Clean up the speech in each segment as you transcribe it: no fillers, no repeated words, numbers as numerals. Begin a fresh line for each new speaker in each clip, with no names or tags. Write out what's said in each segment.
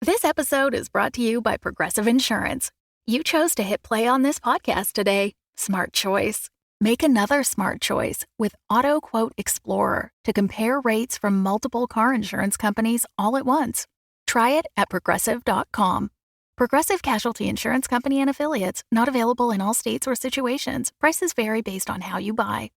This episode is brought to you by Progressive Insurance. You chose to hit play on this podcast today. Smart choice. Make another smart choice with Auto Quote Explorer to compare rates from multiple car insurance companies all at once. Try it at progressive.com. Progressive Casualty Insurance Company and Affiliates. Not available in all states or situations. Prices vary based on how you buy.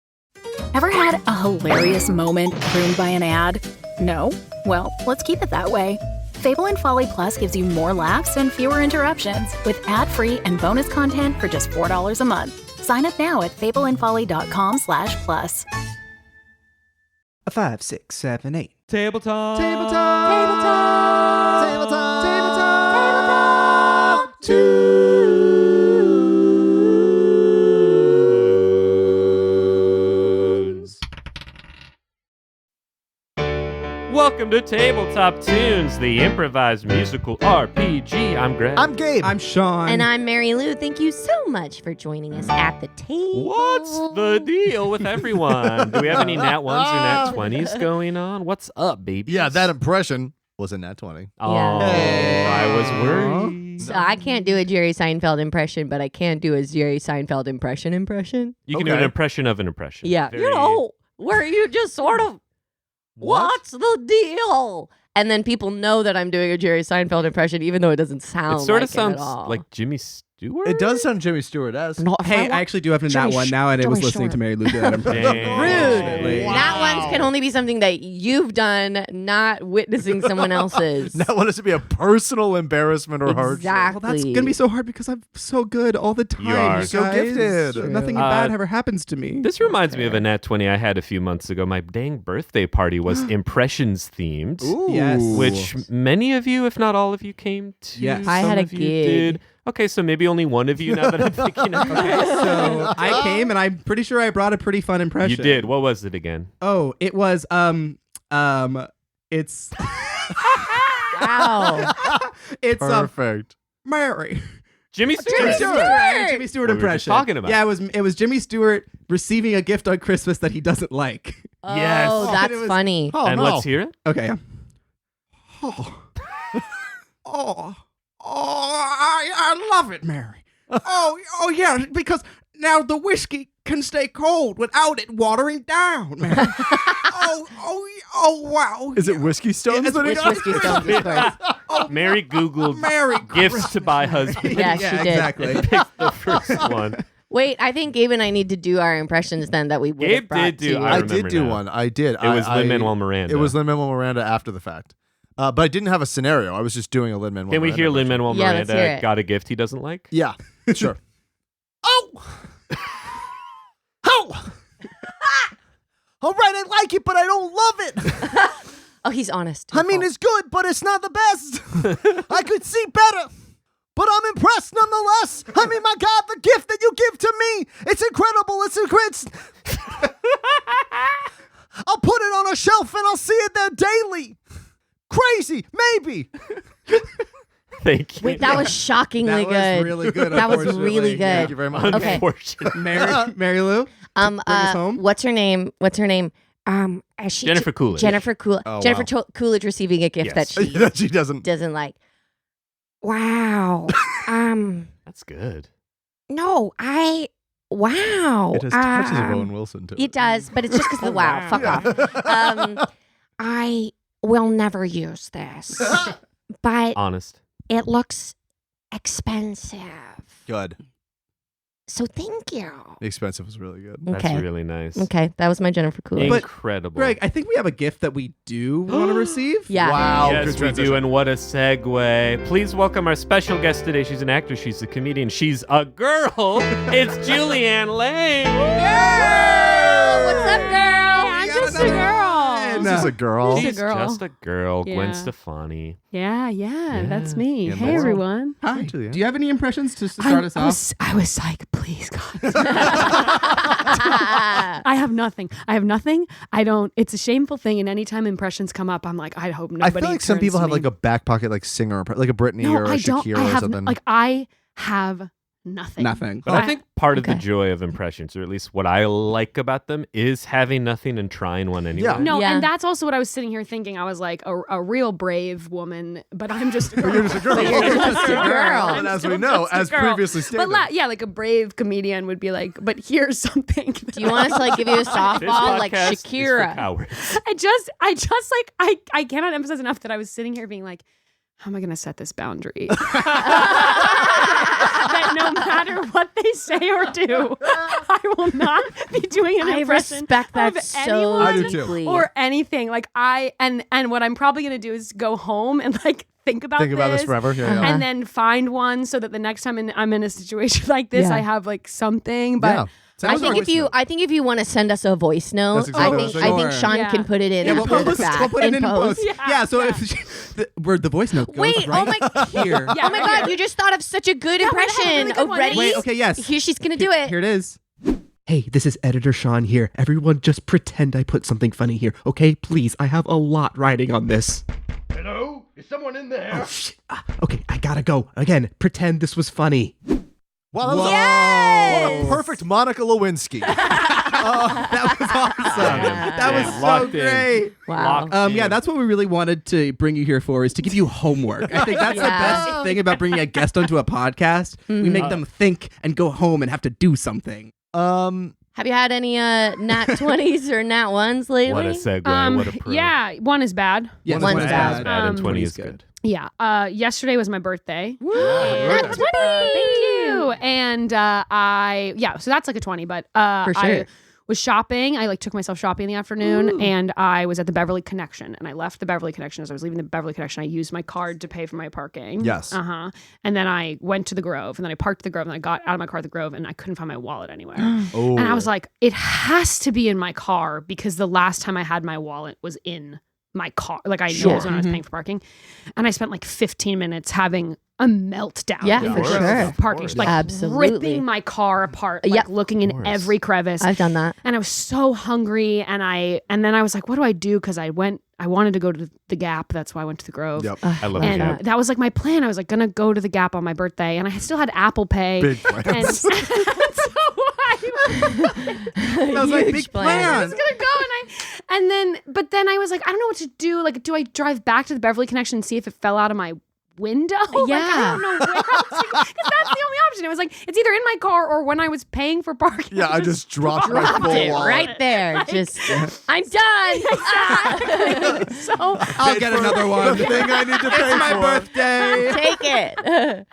Ever had a hilarious moment ruined by an ad? No? Well, let's keep it that way. Fable and Folly Plus gives you more laughs and fewer interruptions with ad-free and bonus content for just $4 a month. Sign up now at fableandfolly.com/plus.
5, 6, 7, 8.
Table talk.
Table talk. Table talk. Table talk. Table talk. Tunes.
Welcome to Tabletop Tunes, the improvised musical RPG. I'm Greg.
I'm Gabe. I'm Sean.
And I'm Mary Lou. Thank you so much for joining us at the table.
What's the deal with everyone? Do we have any nat 1s or nat 20s going on? What's up, baby?
Yeah, that impression was a nat 20.
Oh,
Yeah.
I was worried.
So I can't do a Jerry Seinfeld impression, but I can do a Jerry Seinfeld impression.
You can do an impression of an impression.
Yeah.
Very-
You know, where you just sort of, what's the deal? And then people know that I'm doing a Jerry Seinfeld impression, even though it doesn't sound
It sort
like
of sounds
it at all.
like Jimmy Stewart.
It does sound Jimmy Stewart-esque.
No,
Hey, I actually do have to that one now, and I was listening to Mary Lou do that impression.
Dang.
Rude.
Wow.
That ones can only be something that you've done, not witnessing someone else's.
That one has to be a personal embarrassment or hardship.
Exactly.
Well, that's going to be so hard because I'm so good all the time.
You are.
So
guys.
gifted.
Nothing bad ever happens to me.
This reminds me of a nat 20 I had a few months ago. My dang birthday party was impressions themed.
Ooh.
Yes.
Which many of you, if not all of you, came to.
Yes.
I
Some
had a
of you
gig.
did. Okay, so maybe only one of you now that I'm thinking of it.
So I came, and I'm pretty sure I brought a pretty fun impression.
You did. What was it again?
Oh, it was, it's...
Wow.
It's,
Perfect.
Mary.
Jimmy Stewart.
Jimmy Stewart. I have a Jimmy Stewart
What we were just
impression.
talking about.
Yeah, it was Jimmy Stewart receiving a gift on Christmas that he doesn't like.
Yes.
Oh, that's
It was-
funny.
Oh,
And
no.
let's hear it.
Okay. I love it, Mary. Oh, yeah, because now the whiskey can stay cold without it watering down, Mary. Wow.
Is it whiskey stones?
Yeah,
that he
Which
got?
whiskey stones, of course.
Mary Googled
Mary.
gifts to buy husband.
Yeah, she did.
exactly.
Picked the first one.
Wait, I think Gabe and I need to do our impressions then that we would
Gabe
have brought
did do
to you.
I
I
remember
did do
now.
one. I did.
It was Lin-Manuel Miranda.
It was Lin-Manuel Miranda after the fact. But I didn't have a scenario. I was just doing a Lin-Manuel
Can we
Miranda
hear
impression.
Lin-Manuel
Yeah, let's hear
Miranda
it.
got a gift he doesn't like?
Yeah, sure. Oh! Oh! All right, I like it, but I don't love it.
Oh, he's honest.
I mean, it's good, but it's not the best. I could see better. But I'm impressed nonetheless. I mean, my God, the gift that you give to me, it's incredible. It's I'll put it on a shelf and I'll see it there daily. Crazy, maybe.
Thank you.
Wait, that was shockingly
That was
good.
really good.
That was
unfortunately.
really good.
Thank you very much.
Okay.
Unfortunately.
Mary Lou? Bring us home?
What's her name?
Jennifer Coolidge.
Jennifer Coolidge.
Oh,
Jennifer
wow.
Coolidge receiving a gift
Yes.
that she
That she doesn't.
doesn't like. Wow.
That's good.
No, wow.
It has touches of Owen Wilson, too.
It does, but it's just because of the wow. Fuck off. I will never use this, but
Honest.
it looks expensive.
Good.
So thank you.
Expensive was really good.
That's
Okay.
really nice.
Okay, that was my Jennifer Coolidge.
But,
Incredible.
Greg, I think we have a gift that we do want to receive.
Yeah.
Wow.
Yes,
good
we
transition.
do, and what a segue. Please welcome our special guest today. She's an actor, she's a comedian, she's a girl. It's Julianne Lane.
What's up, girl?
I'm just a girl.
This is a girl.
She's a
She's
girl.
just a girl, Gwen
Yeah.
Stefani.
Yeah, that's me.
In the
Hey,
world.
everyone.
Hi.
Julianne.
Do you have any impressions to start us off?
I was like, please, God. I have nothing. I don't. It's a shameful thing. And anytime impressions come up, I'm like, I hope
I
nobody.
feel like some
turns
people
to
have
me.
like a back pocket like singer, like a Britney
No,
or a
I don't.
Shakira
I
or
have
something.
I have nothing.
Nothing.
But I think part of the
Okay.
joy of impressions, or at least what I like about them, is having nothing and trying one anyway.
Yeah.
No,
Yeah.
and that's also what I was sitting here thinking. I was like a real brave woman, but I'm just a girl.
You're just a girl.
You're just a girl.
And as we
still
know,
just a
as
girl.
previously stated.
But yeah, like a brave comedian would be like, but here's something.
Do you want us to like give you a
This
softball like
podcast is for
Shakira?
cowards.
I just like I cannot emphasize enough that I was sitting here being like, how am I going to set this boundary? That no matter what they say or do, I will not be doing an
I
impression
respect that
of
so
anyone
I do too.
deeply.
or anything. Like and what I'm probably going to do is go home and like think about
this forever. Yeah, yeah.
and then find one so that the next time I'm in a situation like this,
Yeah.
I have like something. But
Yeah. Send
I
us a
think
voice note.
I think if you want to send us a voice note,
That's exactly
I
what
think
I was
I think
saying.
Sean
Yeah.
can put it in.
Yeah,
and
we'll
put
put
it
it in post.
Yeah,
Yeah, so
yeah.
where the voice note goes
Wait,
right
oh my
here.
Yeah,
oh my
right
God,
here.
you just thought of such a good
Yeah, wait, I have a
impression.
really good one.
Ready?
Wait, okay, yes.
Here she's gonna do it.
Here it is. Hey, this is Editor Sean here. Everyone just pretend I put something funny here, okay? Please, I have a lot riding on this.
Hello? Is someone in there?
Oh, shit. Okay, I gotta go. Again, pretend this was funny.
Wow, that was what a perfect Monica Lewinsky.
That was awesome. That was so
Locked in.
great.
Wow.
Locked
Yeah,
in.
that's what we really wanted to bring you here for, is to give you homework. I think that's the best thing about bringing a guest onto a podcast. We make them think and go home and have to do something.
Have you had any nat 20s or nat 1s lately?
What a segue. What a pro.
yeah, one is bad.
Yes,
One's
one's
bad.
Bad and 20 is
20's
good.
Yeah. Yesterday was my birthday.
Nat 20.
Thank you. And so that's like a 20, but
For sure.
I was shopping. I like took myself shopping in the afternoon and I was at the Beverly Connection and I left the Beverly Connection. As I was leaving the Beverly Connection, I used my card to pay for my parking.
Yes.
And then I went to the Grove and then I parked at the Grove and I got out of my car at the Grove and I couldn't find my wallet anywhere.
Oh.
And I was like, it has to be in my car because the last time I had my wallet was in my car. Like I know it was when I was paying for parking. And I spent like 15 minutes having a meltdown.
Yeah,
in
for
the Grove
sure.
Parking,
Of
like
course.
Absolutely.
ripping my car apart, like
Yep.
looking in every crevice.
I've done that.
And I was so hungry, and then I was like, "What do I do?" Because I wanted to go to the Gap. That's why I went to the Grove.
Yep.
I love
And
that.
that was like my plan. I was like gonna go to the Gap on my birthday, and I still had Apple Pay.
Big
and
plans.
so I
That was like
Huge
big
plan.
plan.
was gonna go, but then I was like, I don't know what to do. Like, do I drive back to the Beverly Connection and see if it fell out of my window? Like,
Yeah.
I don't know where else because that's the only option. It was like it's either in my car or when I was paying for parking.
Yeah, I just dropped my
Dropped
full
it
wallet.
right there. Just, I'm done.
So
I'll get another one.
The thing I need to pay
It's my
for.
birthday.
Take it.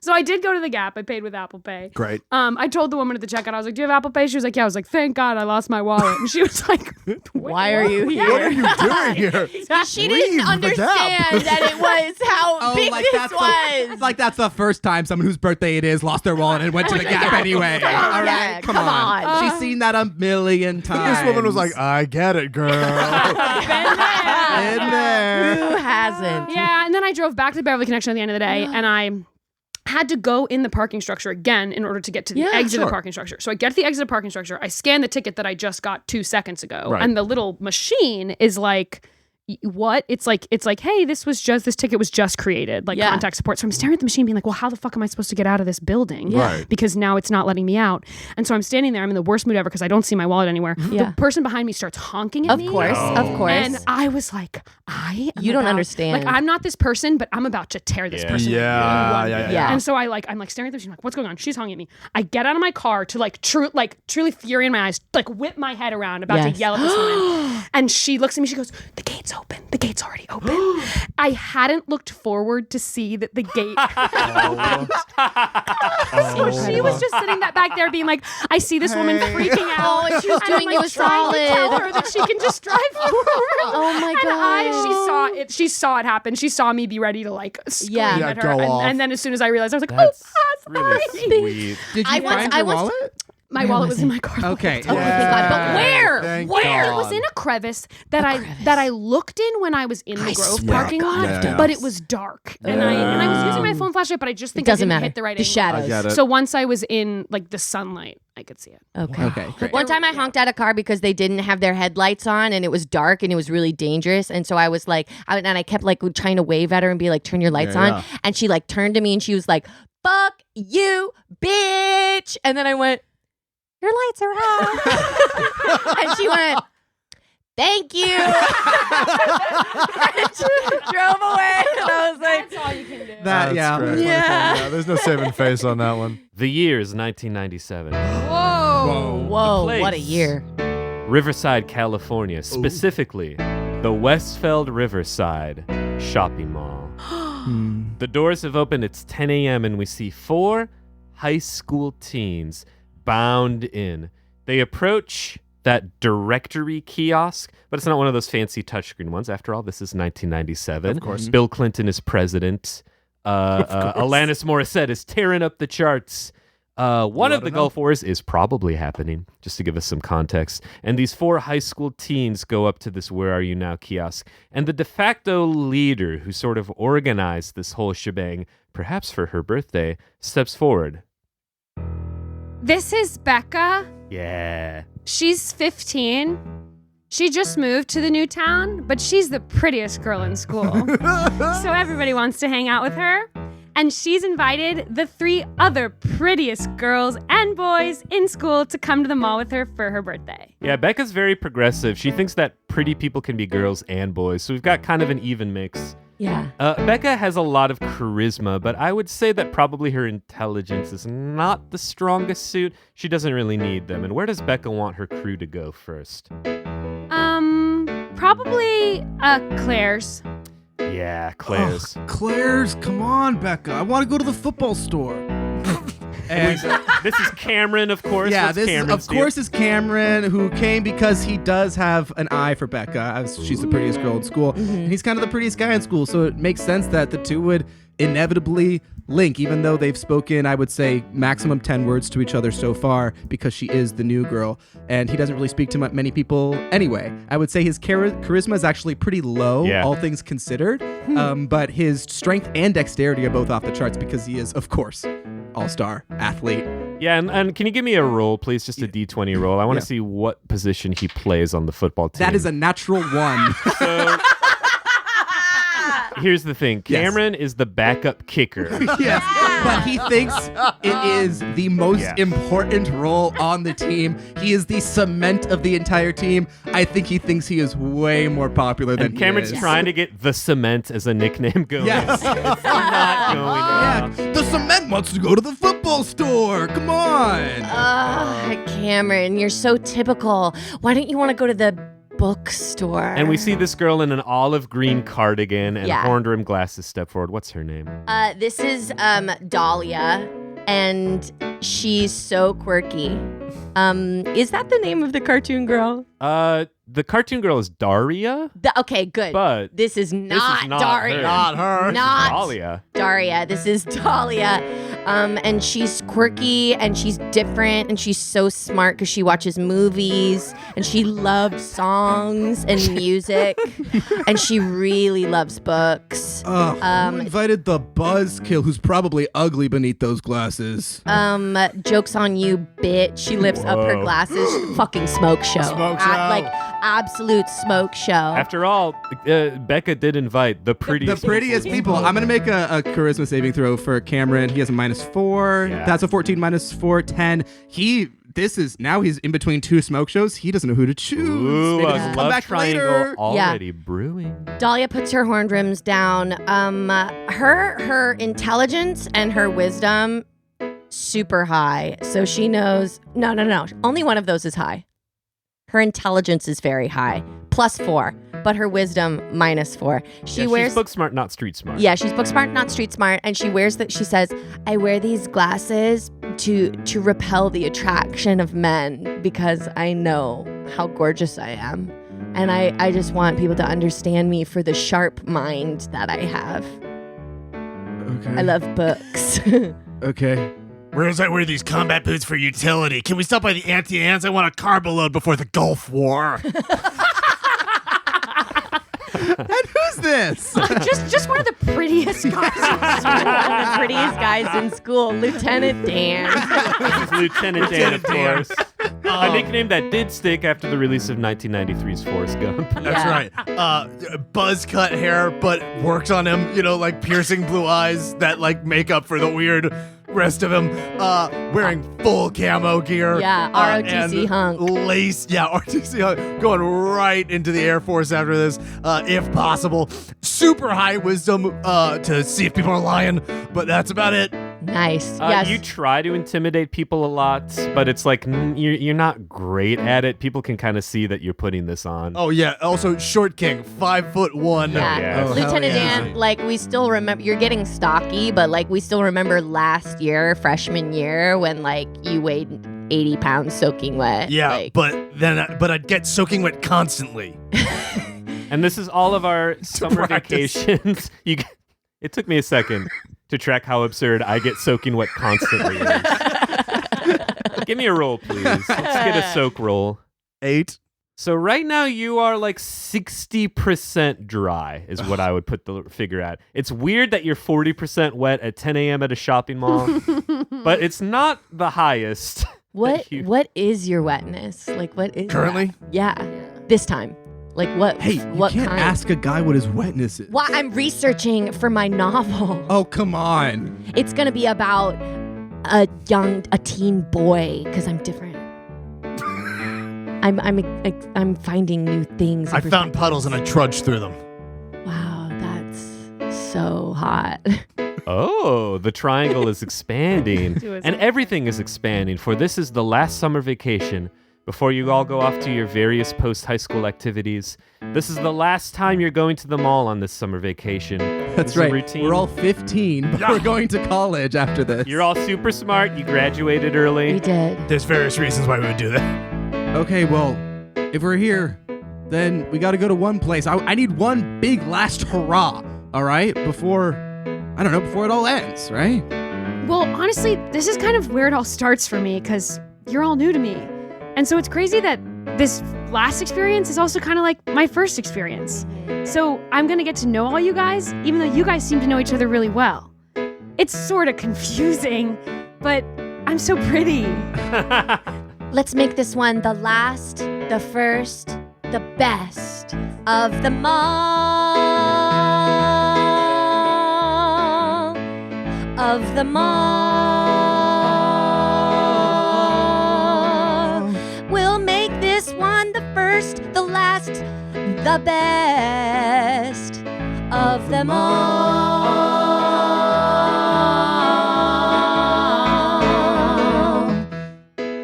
so I did go to the Gap. I paid with Apple Pay.
Great.
I told the woman at the checkout, I was like, "Do you have Apple Pay?" She was like, "Yeah." I was like, "Thank God I lost my wallet." And she was like,
Why are you here?
What are you doing here?
She
Leave
didn't
the Gap.
understand that it was how big this was.
Like that's the first time someone whose birthday it is lost their wallet and went to the Gap anyway. All right,
Yeah,
come
come
on.
on.
She's seen that a million times.
This woman was like, I get it, girl.
in there.
Who hasn't?
Yeah, and then I drove back to the Beverly Connection at the end of the day, and I had to go in the parking structure again in order to get to the exit of the parking structure. So I get to the exit of the parking structure, I scan the ticket that I just got 2 seconds ago,
Right.
and the little machine is like, what? It's like, hey, this ticket was just created, like
Yeah.
contact support. So I'm staring at the machine being like, well, how the fuck am I supposed to get out of this building?
Right.
Because now it's not letting me out. And so I'm standing there, I'm in the worst mood ever because I don't see my wallet anywhere.
Yeah.
The person behind me starts honking at
Of
me.
course, of course.
And I was like,
You don't understand.
Like, I'm not this person, but I'm about to tear this
Yeah.
person.
Yeah.
Yeah.
And so I'm like staring at them. She's like, what's going on? She's honking at me. I get out of my car to truly fury in my eyes, like whip my head around, about to
Yes.
yell at this woman. And she looks at me. She goes, the gate's open. The gate's already open. I hadn't looked forward to see that the gate. So she was just sitting back there being like, I see this woman freaking out.
Oh, and she was
And I'm,
doing
like,
you a
trying to tell
solid.
her that she can just drive forward.
Oh my God.
She saw it happen. She saw me be ready to like scream
Yeah.
at her.
go off.
And then as soon as I realized, I was like,
That's
oh,
really
sorry.
sweet.
Did you
I once-
find
I
your
once-
wallet?
My wallet was in my car.
Okay.
Oh, thank God. But where?
Thank
Where?
God.
It was in a crevice that I looked in when I was in the Grove
swear
parking
to
lot,
God, yeah.
but it was dark, and I was using my phone flashlight, but I just think
Doesn't
I didn't
matter.
hit the right
The
angle.
shadows.
I get it.
So once I was in like the sunlight, I could see it.
Okay.
Okay, great.
One time I honked at a car because they didn't have their headlights on and it was dark and it was really dangerous. And so I was like, I kept like trying to wave at her and be like, turn your lights on.
yeah.
And she like turned to me and she was like, fuck you, bitch. And then I went, your lights are out. And she went, thank you. And she drove away. And I was like,
That's all you can do.
That, yeah.
Great.
Yeah.
There's no saving face on that one.
The year is 1997.
Whoa.
Whoa,
place.
what a year.
Riverside, California, specifically the Westfield Riverside Shopping Mall. The doors have opened. It's 10 a.m. and we see 4 high school teens bound in. They approach that directory kiosk, but it's not one of those fancy touchscreen ones. After all, this is 1997.
Of course.
Bill Clinton is president. Alanis Morissette is tearing up the charts. One of the Gulf Wars is probably happening, just to give us some context. And these 4 high school teens go up to this Where Are You Now kiosk. And the de facto leader who sort of organized this whole shebang, perhaps for her birthday, steps forward.
This is Becca.
Yeah.
She's 15. She just moved to the new town, but she's the prettiest girl in school. So everybody wants to hang out with her. And she's invited the 3 other prettiest girls and boys in school to come to the mall with her for her birthday.
Yeah, Becca's very progressive. She thinks that pretty people can be girls and boys. So we've got kind of an even mix.
Yeah.
Becca has a lot of charisma, but I would say that probably her intelligence is not the strongest suit. She doesn't really need them. And where does Becca want her crew to go first?
Probably Claire's.
Yeah, Claire's.
Claire's, come on, Becca. I want to go to the football store. And
This is Cameron, of course.
yeah,
What's
this
Cameron's
of course is Cameron, who came because he does have an eye for Becca, as she's the prettiest girl in school. And he's kind of the prettiest guy in school, so it makes sense that the two would inevitably link, even though they've spoken, I would say, maximum 10 words to each other so far, because she is the new girl, and he doesn't really speak to many people anyway. I would say his charisma is actually pretty low,
Yeah.
all things considered, but his strength and dexterity are both off the charts because he is, of course, all-star athlete.
Yeah, and can you give me a roll, please? Just a D20 roll. I want to
Yeah.
see what position he plays on the football team.
That is a natural 1.
So, here's the thing.
Yes.
Cameron is the backup kicker.
Yes, but he thinks it is the most
Yeah.
important role on the team. He is the cement of the entire team. I think he thinks he is way more popular than
And Cameron's
he is.
trying to get the cement as a nickname going.
Yes.
It's not going
Yeah,
well.
the cement wants to go to the football store. Come on.
Cameron, you're so typical. Why don't you want to go to the bookstore?
And we see this girl in an olive green cardigan and
Yeah.
horn-rimmed glasses step forward. What's her name?
This is Dahlia, and she's so quirky. Is that the name of the cartoon girl?
The cartoon girl is Daria,
Okay, good.
but
This is not
not
Daria.
her.
Not her.
Not
Dahlia.
Daria. This is Dahlia. And she's quirky and she's different and she's so smart because she watches movies and she loves songs and music and she really loves books.
Who invited the buzzkill who's probably ugly beneath those glasses?
Joke's on you, bitch. She lifts up her
Whoa.
glasses. Fucking smoke show.
Smoke show.
Like absolute smoke show.
After all, Becca did invite the prettiest.
The prettiest people. I'm going to make a charisma saving throw for Cameron. He has a -4.
Yeah.
That's a 14 -4, 10. Now he's in between 2 smoke shows. He doesn't know who to choose.
Ooh,
Maybe
a
just come
love
back
triangle
later.
already brewing.
Dahlia puts her horn rims down. Her intelligence and her wisdom super high. So she knows no. Only one of those is high. Her intelligence is very high, +4, but her wisdom -4.
She's book smart, not street smart.
Yeah, she's book smart, not street smart, and she wears that. She says, "I wear these glasses to repel the attraction of men because I know how gorgeous I am, and I just want people to understand me for the sharp mind that I have.
Okay.
I love books."
Okay.
Whereas I wear these combat boots for utility. Can we stop by the anti-ants? I want a carbo load before the Gulf War.
And who's this?
just one of the prettiest guys.
One of the prettiest guys in school, Lieutenant Dan.
This is Lieutenant Dan, of course. A nickname that did stick after the release of 1993's Forrest Gump.
That's right. Buzz cut hair, but works on him, like piercing blue eyes that like make up for the weird rest of him. Wearing full camo gear.
Yeah, ROTC
and
hunk.
Lace, ROTC hunk. Going right into the Air Force after this, if possible. Super high wisdom to see if people are lying, but that's about it.
Nice. Yes.
You try to intimidate people a lot, but it's like you're not great at it. People can kind of see that you're putting this on.
Oh yeah. Also, Short King, 5'1".
Yeah.
Oh,
Lieutenant
hell yeah.
Dan, like we still remember, you're getting stocky, but like we still remember last year, freshman year, when like you weighed 80 pounds soaking wet.
Yeah,
like,
but I'd get soaking wet constantly.
And this is all of our summer
practice.
vacations. It took me a second to track how absurd I get soaking wet constantly is. Give me a roll, please. Let's get a soak roll.
8.
So right now you are like 60% dry is what I would put the figure at. It's weird that you're 40% wet at 10 a.m. at a shopping mall, but it's not the highest.
what is your wetness? Like what is
Currently?
Yeah. This time. Like what?
Hey, you
what
can't
kind?
ask a guy what his wetness is.
Why I'm researching for my novel.
Oh, come on.
It's gonna be about a teen boy because I'm different. I'm finding new things.
I found puddles and I trudged through them.
Wow, that's so hot.
Oh, the triangle is expanding. And everything is expanding, for this is the last summer vacation before you all go off to your various post-high school activities. This is the last time you're going to the mall on this summer vacation.
That's
This is a
right.
routine.
We're all 15, but we're going to college after this.
You're all super smart. You graduated early.
We did.
There's various reasons why we would do that.
Okay, well, if we're here, then we got to go to one place. I need one big last hurrah, all right? Before it all ends, right?
Well, honestly, this is kind of where it all starts for me because you're all new to me. And so it's crazy that this last experience is also kind of like my first experience. So I'm going to get to know all you guys, even though you guys seem to know each other really well. It's sort of confusing, but I'm so pretty.
Let's make this one the last, the first, the best of them all. Of them all. We'll make this one the first, the last, the best of them all.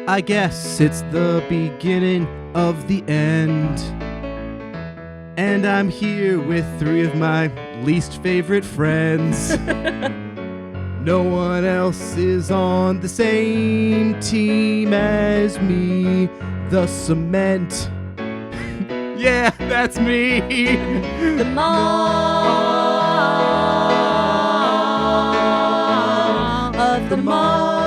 I guess it's the beginning of the end. And I'm here with 3 of my least favorite friends. No one else is on the same team as me. The cement. Yeah, that's me.
The mall of the mall.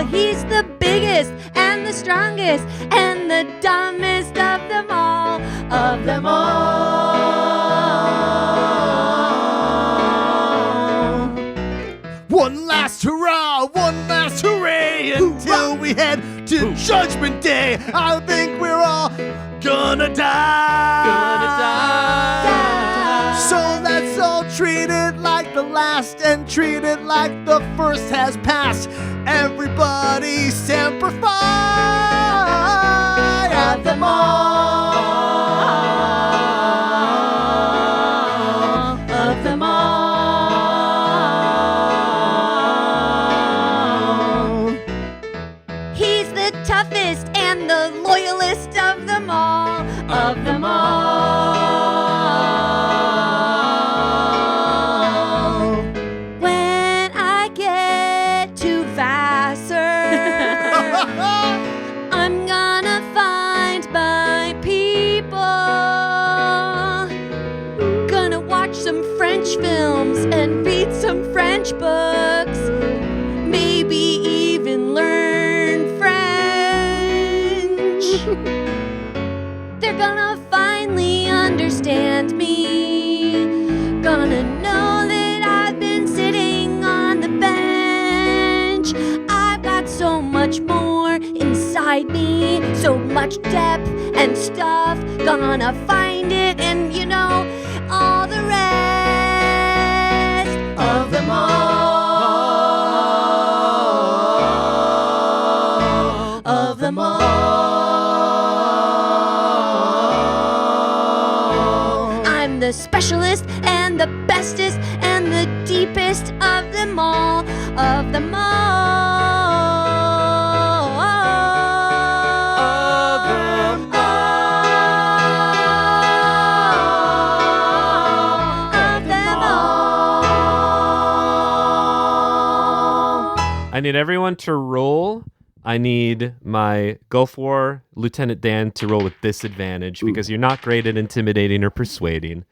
He's the biggest and the strongest and the dumbest of them all. Of them all.
One last hurrah, one last hooray until we head to Judgment Day. I think we're all gonna die. So let's all treat it like the last and treat it like the first has passed. Everybody semper fi at them all. Of them all. He's the toughest and the loyalist of them all. Of them all. When I get to Vassar, I'm gonna find my people. Gonna watch some French films and read some French books. Maybe even learn French. They're gonna finally understand me. Gonna know that I've been sitting on the bench
inside me. So much depth and stuff. Gonna find it and, all the rest of them all. Of them all. I'm the specialist and the bestest and the deepest of them all. Of them all.
I need everyone to roll. I need my Gulf War Lieutenant Dan to roll with disadvantage because you're not great at intimidating or persuading.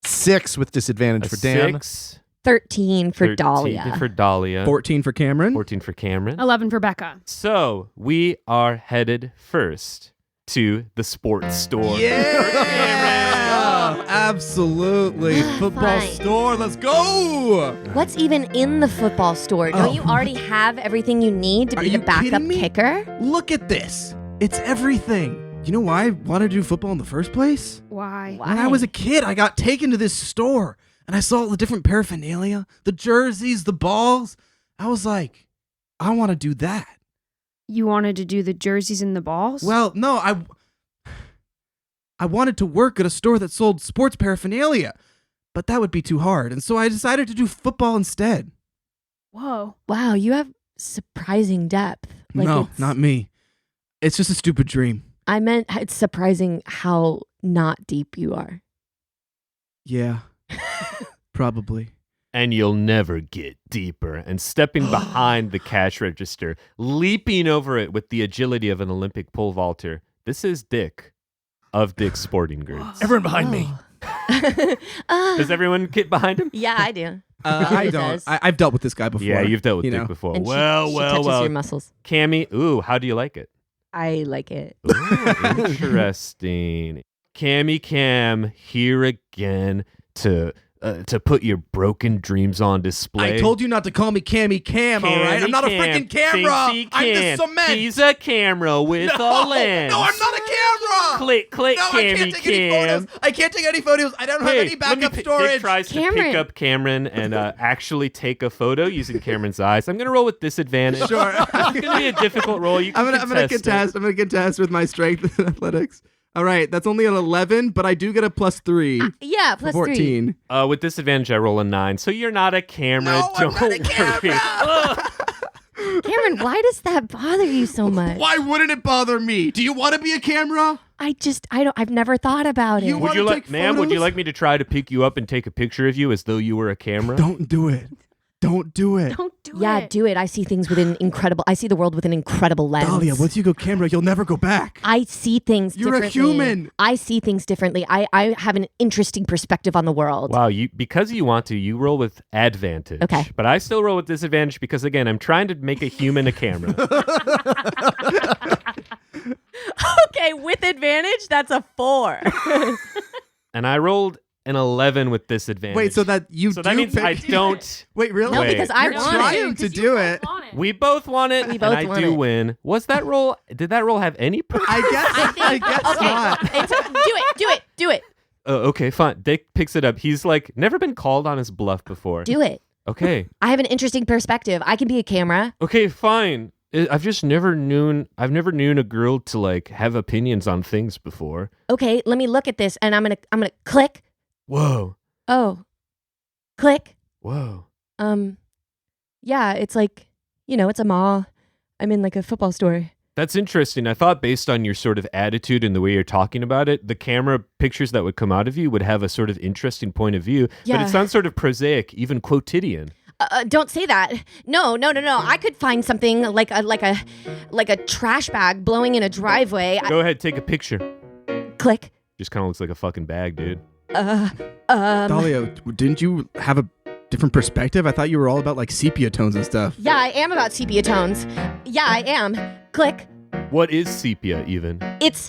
6 with disadvantage for Dan.
6.
13 for
13
Dahlia.
for Dahlia.
14 for Cameron.
14 for Cameron.
11 for Becca.
So we are headed first to the sports store.
Yeah, absolutely. Football
Fine.
store. Let's go.
What's even in the football store? Don't you already have everything you need to
Are
be the
you
backup
kidding me?
kicker?
Look at this. It's everything. You know why I wanted to do football in the first place?
Why?
Why?
When I was a kid, I got taken to this store and I saw all the different paraphernalia, the jerseys, the balls. I was like, I want to do that.
You wanted to do the jerseys and the balls?
Well, no, I wanted to work at a store that sold sports paraphernalia, but that would be too hard. And so I decided to do football instead.
Whoa.
Wow, you have surprising depth.
No,
it's-
not me. It's just a stupid dream.
I meant it's surprising how not deep you are.
Yeah, probably.
And you'll never get deeper. And stepping behind the cash register, leaping over it with the agility of an Olympic pole vaulter. This is Dick of Dick's Sporting Goods.
Everyone behind me.
Does everyone get behind him?
Yeah, I do.
I
He
don't.
does.
I've dealt with this guy before.
Yeah, you've dealt with
you
Dick
know.
before.
And she
well,
touches your muscles.
Cammy, ooh, how do you like it?
I like it.
Ooh, interesting. Cammy Cam here again to put your broken dreams on display.
I told you not to call me Cammy Cam, all right? I'm not a freaking camera.
Thinks he
I'm
can.
the cement.
He's a camera with a lens.
No, I'm not a camera.
Click, click,
No, I
Cammy
can't take any
Cam.
photos. I can't take any photos. I don't have any backup
Dick
storage.
tries to
Cameron.
pick up Cameron and actually take take a photo using Cameron's eyes. I'm gonna roll with disadvantage.
Sure.
It's gonna be a difficult roll. You can
I'm gonna contest. I'm gonna contest with my strength in athletics. All right, that's only an 11, but I do get a +3.
Yeah, plus 3.
14.
With disadvantage, I roll a 9. So you're not a camera.
No, I'm
Don't
not a
worry.
camera.
Ugh.
Cameron, why does that bother you so much?
Why wouldn't it bother me? Do you want to be a camera?
I've never thought about it.
You
Would you
wanna
like,
take
ma'am? Would you
photos?
like me to try to pick you up and take a picture of you as though you were a camera?
Don't do it. Don't do it.
Don't do
Yeah,
it.
do it. I see things with an incredible. I see the world with an incredible lens.
Dahlia, once you go camera, you'll never go back.
I see things
You're a
differently.
human.
I see things differently. I have an interesting perspective on the world.
Wow, because you want to, you roll with advantage.
Okay.
But I still roll with disadvantage because, again, I'm trying to make a human a camera.
Okay, with advantage, that's a 4.
And I rolled an 11 with disadvantage.
Wait, so that you
So
do
that means
pick-
I don't.
Wait, really?
No,
Wait.
because I
You're
want
trying
it.
to do it.
We both want it,
We
and
both
I
want
do
it.
win. Was that roll? Did that roll have any purpose?
I guess not.
Do it.
Okay, fine. Dick picks it up. He's like never been called on his bluff before.
Do it.
Okay.
I have an interesting perspective. I can be a camera.
Okay, fine. I've just never known. I've never known a girl to like have opinions on things before.
Okay, let me look at this, and I'm gonna click.
Whoa.
Oh, click.
Whoa.
Yeah, it's like, it's a mall. I'm in like a football store.
That's interesting. I thought based on your sort of attitude and the way you're talking about it, the camera pictures that would come out of you would have a sort of interesting point of view. But
Yeah.
it sounds sort of prosaic, even quotidian.
Don't say that. No. I could find something like a trash bag blowing in a driveway.
Go ahead, take a picture.
Click.
Just kind of looks like a fucking bag, dude.
Dahlia, didn't you have a different perspective? I thought you were all about like sepia tones and stuff.
Yeah, I am about sepia tones. Yeah, I am. Click.
What is sepia even?
It's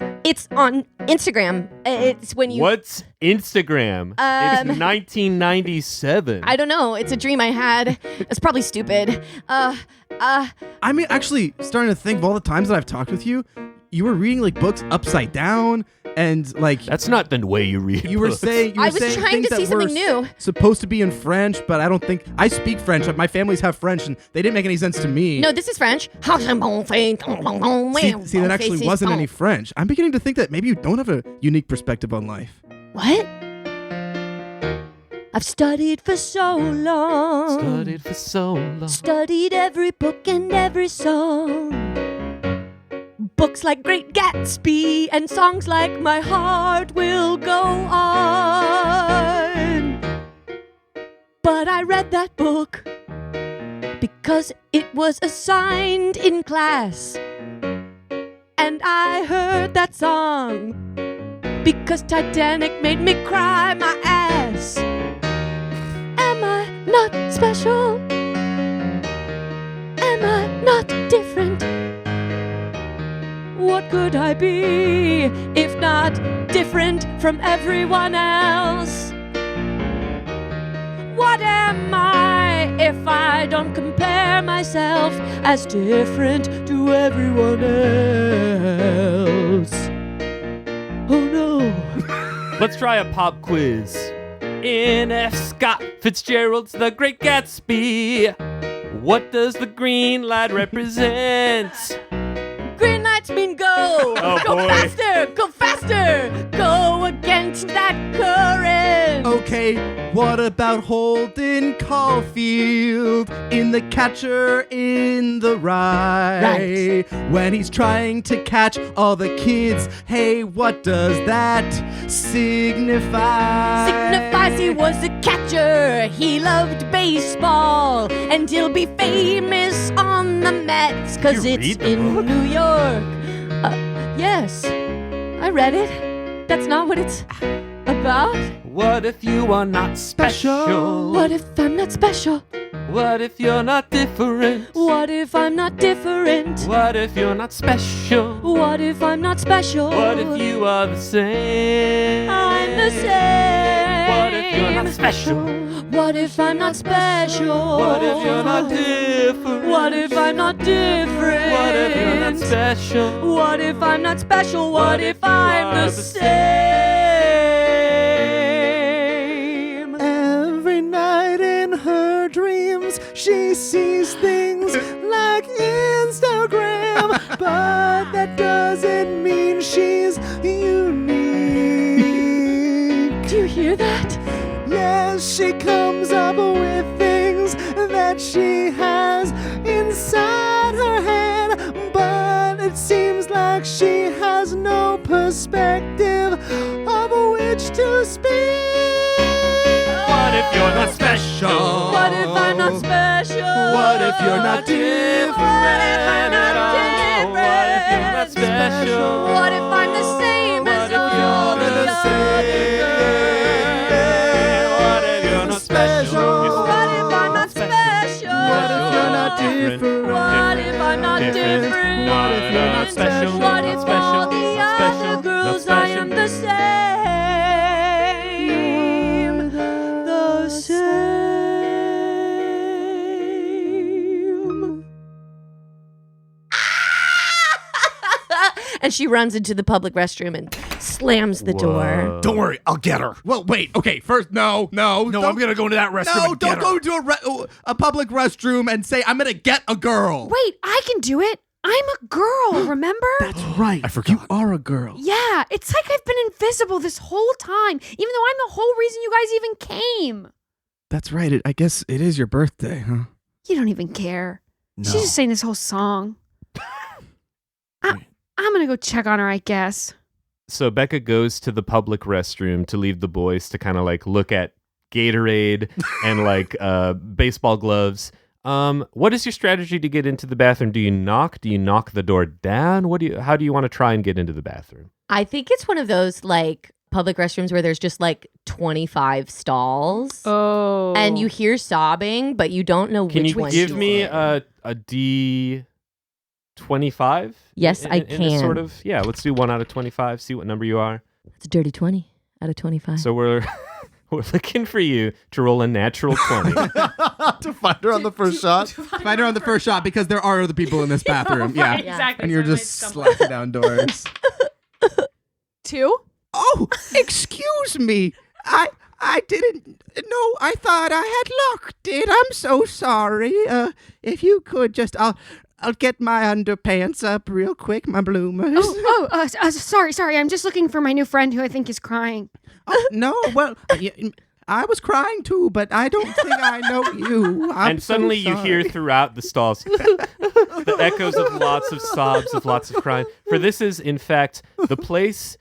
on Instagram. It's when you.
What's Instagram? It's 1997.
I don't know. It's a dream I had. It's probably stupid.
I mean, actually, starting to think of all the times that I've talked with you, you were reading like books upside down, and like
That's not the way you read.
you were
books.
saying. You were
I was
saying
trying
things
to see
that were
something new.
supposed to be in French, but I don't think I speak French. My families have French, and they didn't make any sense to me.
No, this is French.
See, that actually wasn't any French. I'm beginning to think that maybe you don't have a unique perspective on life.
What? I've studied for so long.
Studied for so long.
Studied every book and every song. Books like Great Gatsby and songs like My Heart Will Go On. But I read that book because it was assigned in class. And I heard that song because Titanic made me cry my ass. Am I not special? Am I not different? What could I be if not different from everyone else? What am I if I don't compare myself as different to everyone else? Oh no.
Let's try a pop quiz. In F. Scott Fitzgerald's The Great Gatsby, what does the green light represent?
Green lights mean go.
Oh,
Go
boy.
faster. Go faster. Go against that current.
Okay, what about Holden Caulfield in The Catcher in the Rye?
Right.
When he's trying to catch all the kids, hey, what does that signify?
Signifies he was a catcher. He loved baseball. And he'll be famous on the Mets. Cause
You
it's
read the
in
book?
New York. Yes. I read it. That's not what it's about.
What if you are not special?
What if I'm not special?
What if you're not different?
What if I'm not different?
What if you're not special?
What if I'm not special?
What if you are the same?
I'm the same.
What if you're not special?
What if I'm not special?
What if you're not different?
What if I'm not different?
What if you're not special?
What if I'm not special? What if
you
I'm
are
the
the
same?
Every night in her dreams, she sees things like Instagram, but that doesn't mean she's unique.
Do you hear that?
Yes, she comes up with things that she has inside her head, but it seems like she has no perspective of which to speak.
What if you're not special?
What if I'm not special?
What if you're not different?
What if I'm not different?
What if you're not special?
What if I'm the same
What
as
if you're
all
the
the
same? What if you're not special?
What if I'm not special?
What if you're not different?
What if I'm not different?
What if you're not special?
What if all the other girls I am the same? The same. And she runs into the public restroom and slams the door.
Don't worry, I'll get her.
Well, wait. Okay, first, no.
No, I'm gonna go into that restroom
No,
and get
don't
her.
go to a public restroom and say I'm gonna get a girl.
Wait, I can do it. I'm a girl, remember?
That's right.
I forgot.
You are a girl.
Yeah, it's like I've been invisible this whole time, even though I'm the whole reason you guys even came.
That's right. I guess it is your birthday, huh?
You don't even care.
No.
She's just saying this whole song. I'm gonna go check on her, I guess.
So Becca goes to the public restroom to leave the boys to kind of like look at Gatorade and like baseball gloves. What is your strategy to get into the bathroom? Do you knock? Do you knock the door down? How do you want to try and get into the bathroom?
I think it's one of those like public restrooms where there's just like 25 stalls.
Oh.
And you hear sobbing, but you don't know
Can
which
you
one
give
she's
me
in.
a D 25?
Yes, I
In this
can.
sort of, yeah, let's do 1 out of 25, see what number you are.
It's a dirty 20 out of 25.
So we're looking for you to roll a natural 20.
To find her on the first shot.
Find her on the first shot because there are other people in this bathroom. Yeah.
Exactly.
And you're
so I
just
might stumble.
slapping down doors.
2?
Oh, excuse me. I didn't know. I thought I had locked it. I'm so sorry. If you could just, I'll get my underpants up real quick, my bloomers.
Sorry. I'm just looking for my new friend who I think is crying.
Oh, no, well, I was crying too, but I don't think I know you.
And suddenly you hear throughout the stalls the echoes of lots of sobs, of lots of crying. For this is, in fact, the place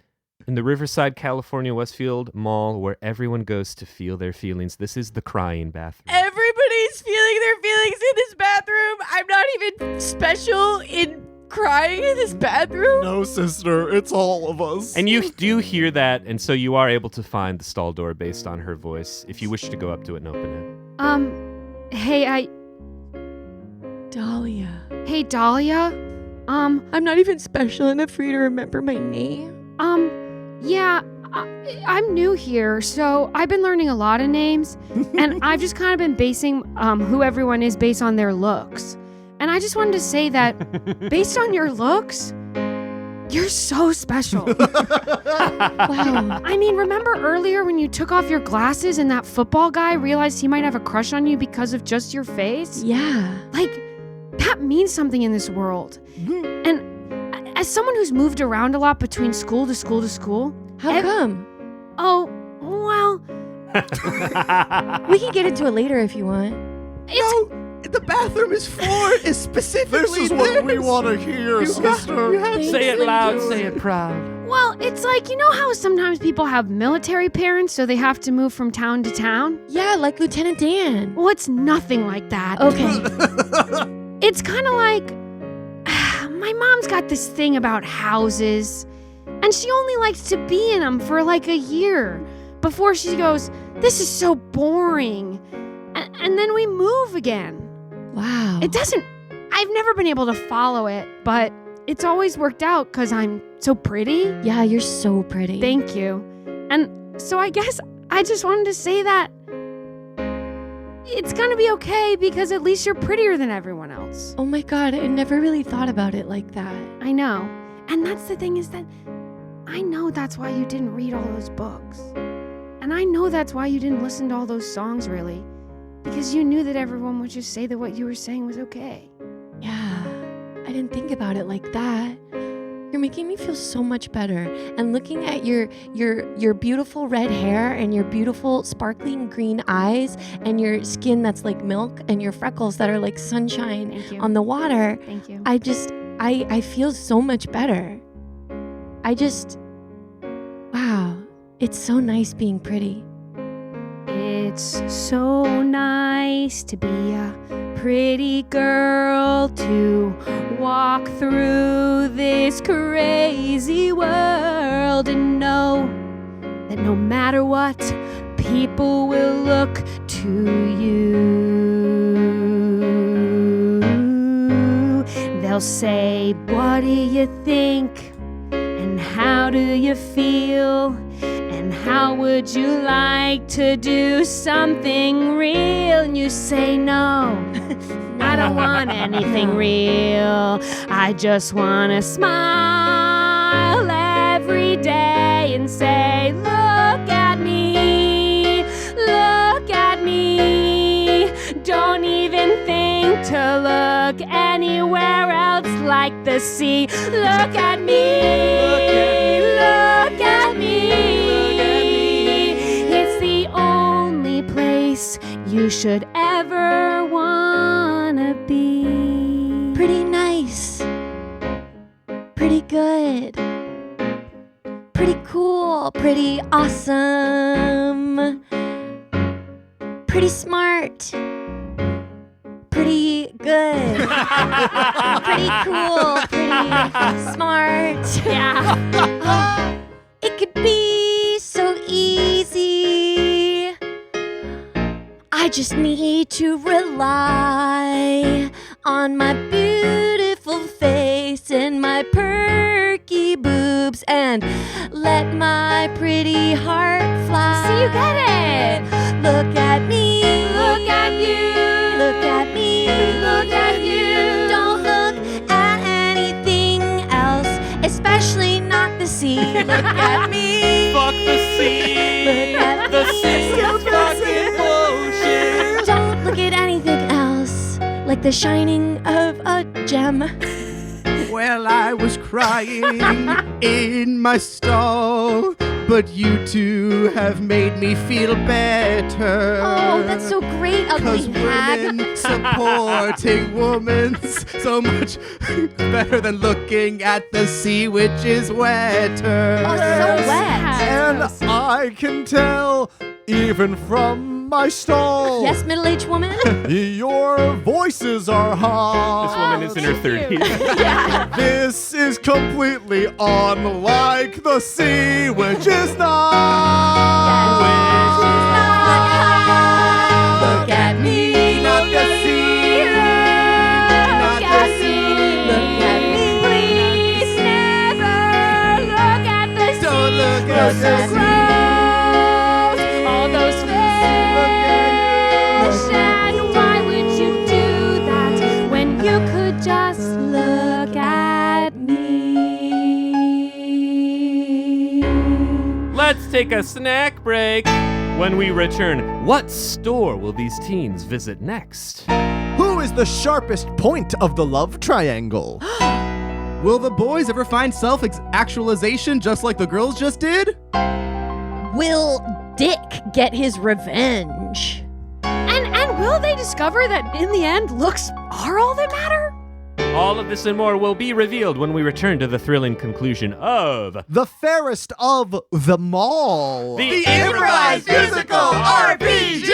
in the Riverside, California, Westfield Mall where everyone goes to feel their feelings. This is the crying bathroom.
Everybody's feeling their feelings in this bathroom. I'm not even special in crying in this bathroom.
No, sister, it's all of us.
And you do hear that, and so you are able to find the stall door based on her voice if you wish to go up to it and open it.
Hey,
Dahlia.
Hey, Dahlia.
I'm not even special enough for you to remember my name.
Yeah, I'm new here, so I've been learning a lot of names, and I've just kind of been basing who everyone is based on their looks. And I just wanted to say that based on your looks, you're so special.
Wow.
I mean, remember earlier when you took off your glasses and that football guy realized he might have a crush on you because of just your face?
Yeah.
Like, that means something in this world. And as someone who's moved around a lot between school to school to school.
How come?
Oh, well,
We can get into it later if you want.
it's...
The bathroom is specifically
This is what we want to hear, sister.
Say it loud, say it proud.
Well, it's like, you know how sometimes people have military parents, so they have to move from town to town?
Yeah, like Lieutenant Dan.
Well, it's nothing like that.
Okay.
It's kind of like, my mom's got this thing about houses, and she only likes to be in them for like a year before she goes, this is so boring. And then we move again.
Wow.
I've never been able to follow it, but it's always worked out because I'm so pretty.
Yeah, you're so pretty.
Thank you. And so I guess I just wanted to say that it's gonna be okay because at least you're prettier than everyone else.
Oh my God, I never really thought about it like that.
I know. And that's the thing is that I know that's why you didn't read all those books. And I know that's why you didn't listen to all those songs really. Because you knew that everyone would just say that what you were saying was okay.
Yeah, I didn't think about it like that. You're making me feel so much better. And looking at your beautiful red hair and your beautiful sparkling green eyes and your skin that's like milk and your freckles that are like sunshine
Thank you.
on the water,
Thank you.
I feel so much better. Wow, it's so nice being pretty.
It's so nice to be a pretty girl, to walk through this crazy world and know that no matter what, people will look to you. They'll say, what do you think? And how do you feel? And how would you like to do something real? And you say, no, I don't want anything real. I just want to smile every day and say, look at me, look at me. Don't even think to look anywhere else like the sea. Look at me, look at me. You should ever wanna be.
Pretty nice. Pretty good. Pretty cool. Pretty awesome. Pretty smart. Pretty good. Pretty cool. Pretty smart.
Yeah.
It could be so easy. I just need to rely on my beautiful beautiful face and my perky boobs and let my pretty heart fly.
See, you get it.
Look at me.
Look at you.
Look at me.
Look at you.
Don't look at anything else, especially not the sea. Look at me.
Fuck the sea.
Look at
The sea is fucking bullshit.
Don't look at anything else, like the shining of a gem.
Well, I was crying in my stall, but you two have made me feel better.
Oh, that's so great, ugly
'Cause
hag.
women supporting women's so much better than looking at the sea, which is wetter.
Oh, so wet.
And I can tell, even from my stall,
Yes, middle-aged woman?
your voices are hot.
This woman is in her 30s.
Yeah.
This is completely unlike the sea, which is not.
Look at me.
Not the sea. Not the sea.
Look at me.
Please never look at the sea.
Don't look
You're
at
so
the sea.
gross. All those fish. And why would you do that when you could just look at me?
Let's take a snack break. When we return, what store will these teens visit next?
Who is the sharpest point of the love triangle?
Will the boys ever find self-actualization just like the girls just did?
Will Dick get his revenge?
And will they discover that in the end, looks are all that matter?
All of this and more will be revealed when we return to the thrilling conclusion of
The fairest of them all.
The
Improvised Musical RPG!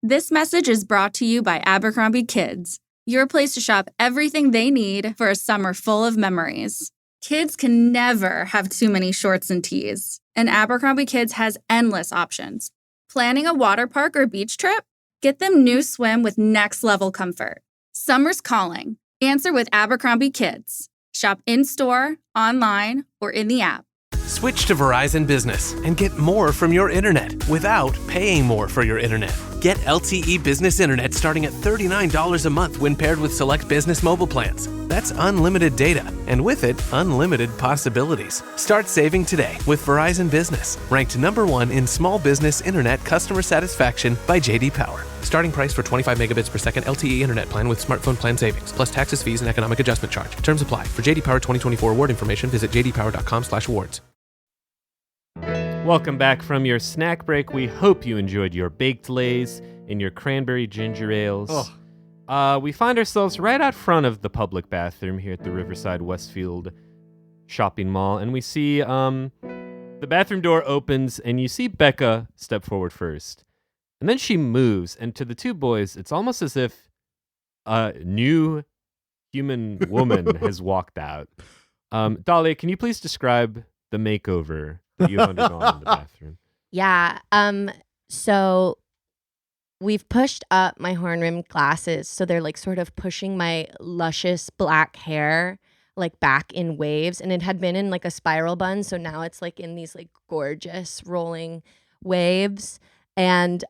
This message is brought to you by Abercrombie Kids, your place to shop everything they need for a summer full of memories. Kids can never have too many shorts and tees, and Abercrombie Kids has endless options. Planning a water park or beach trip? Get them new swim with next-level comfort. Summer's calling. Answer with Abercrombie Kids. Shop in-store, online, or in the app.
Switch to Verizon Business and get more from your internet without paying more for your internet. Get LTE Business Internet starting at $39 a month when paired with select business mobile plans. That's unlimited data, and with it, unlimited possibilities. Start saving today with Verizon Business, ranked #1 in small business internet customer satisfaction by J.D. Power. Starting price for 25 megabits per second LTE internet plan with smartphone plan savings, plus taxes, fees, and economic adjustment charge. Terms apply. For J.D. Power 2024 award information, visit jdpower.com/awards.
Welcome back from your snack break. We hope you enjoyed your baked lays and your cranberry ginger ales. We find ourselves right out front of the public bathroom here at the Riverside Westfield shopping mall, and we see the bathroom door opens, and you see Becca step forward first. And then she moves, and to the two boys, it's almost as if a new human woman has walked out. Dahlia, can you please describe the makeover that you've undergone in the bathroom?
Yeah. So we've pushed up my horn-rimmed glasses, so they're like sort of pushing my luscious black hair like back in waves, and it had been in like a spiral bun, so now it's like in these like gorgeous rolling waves. And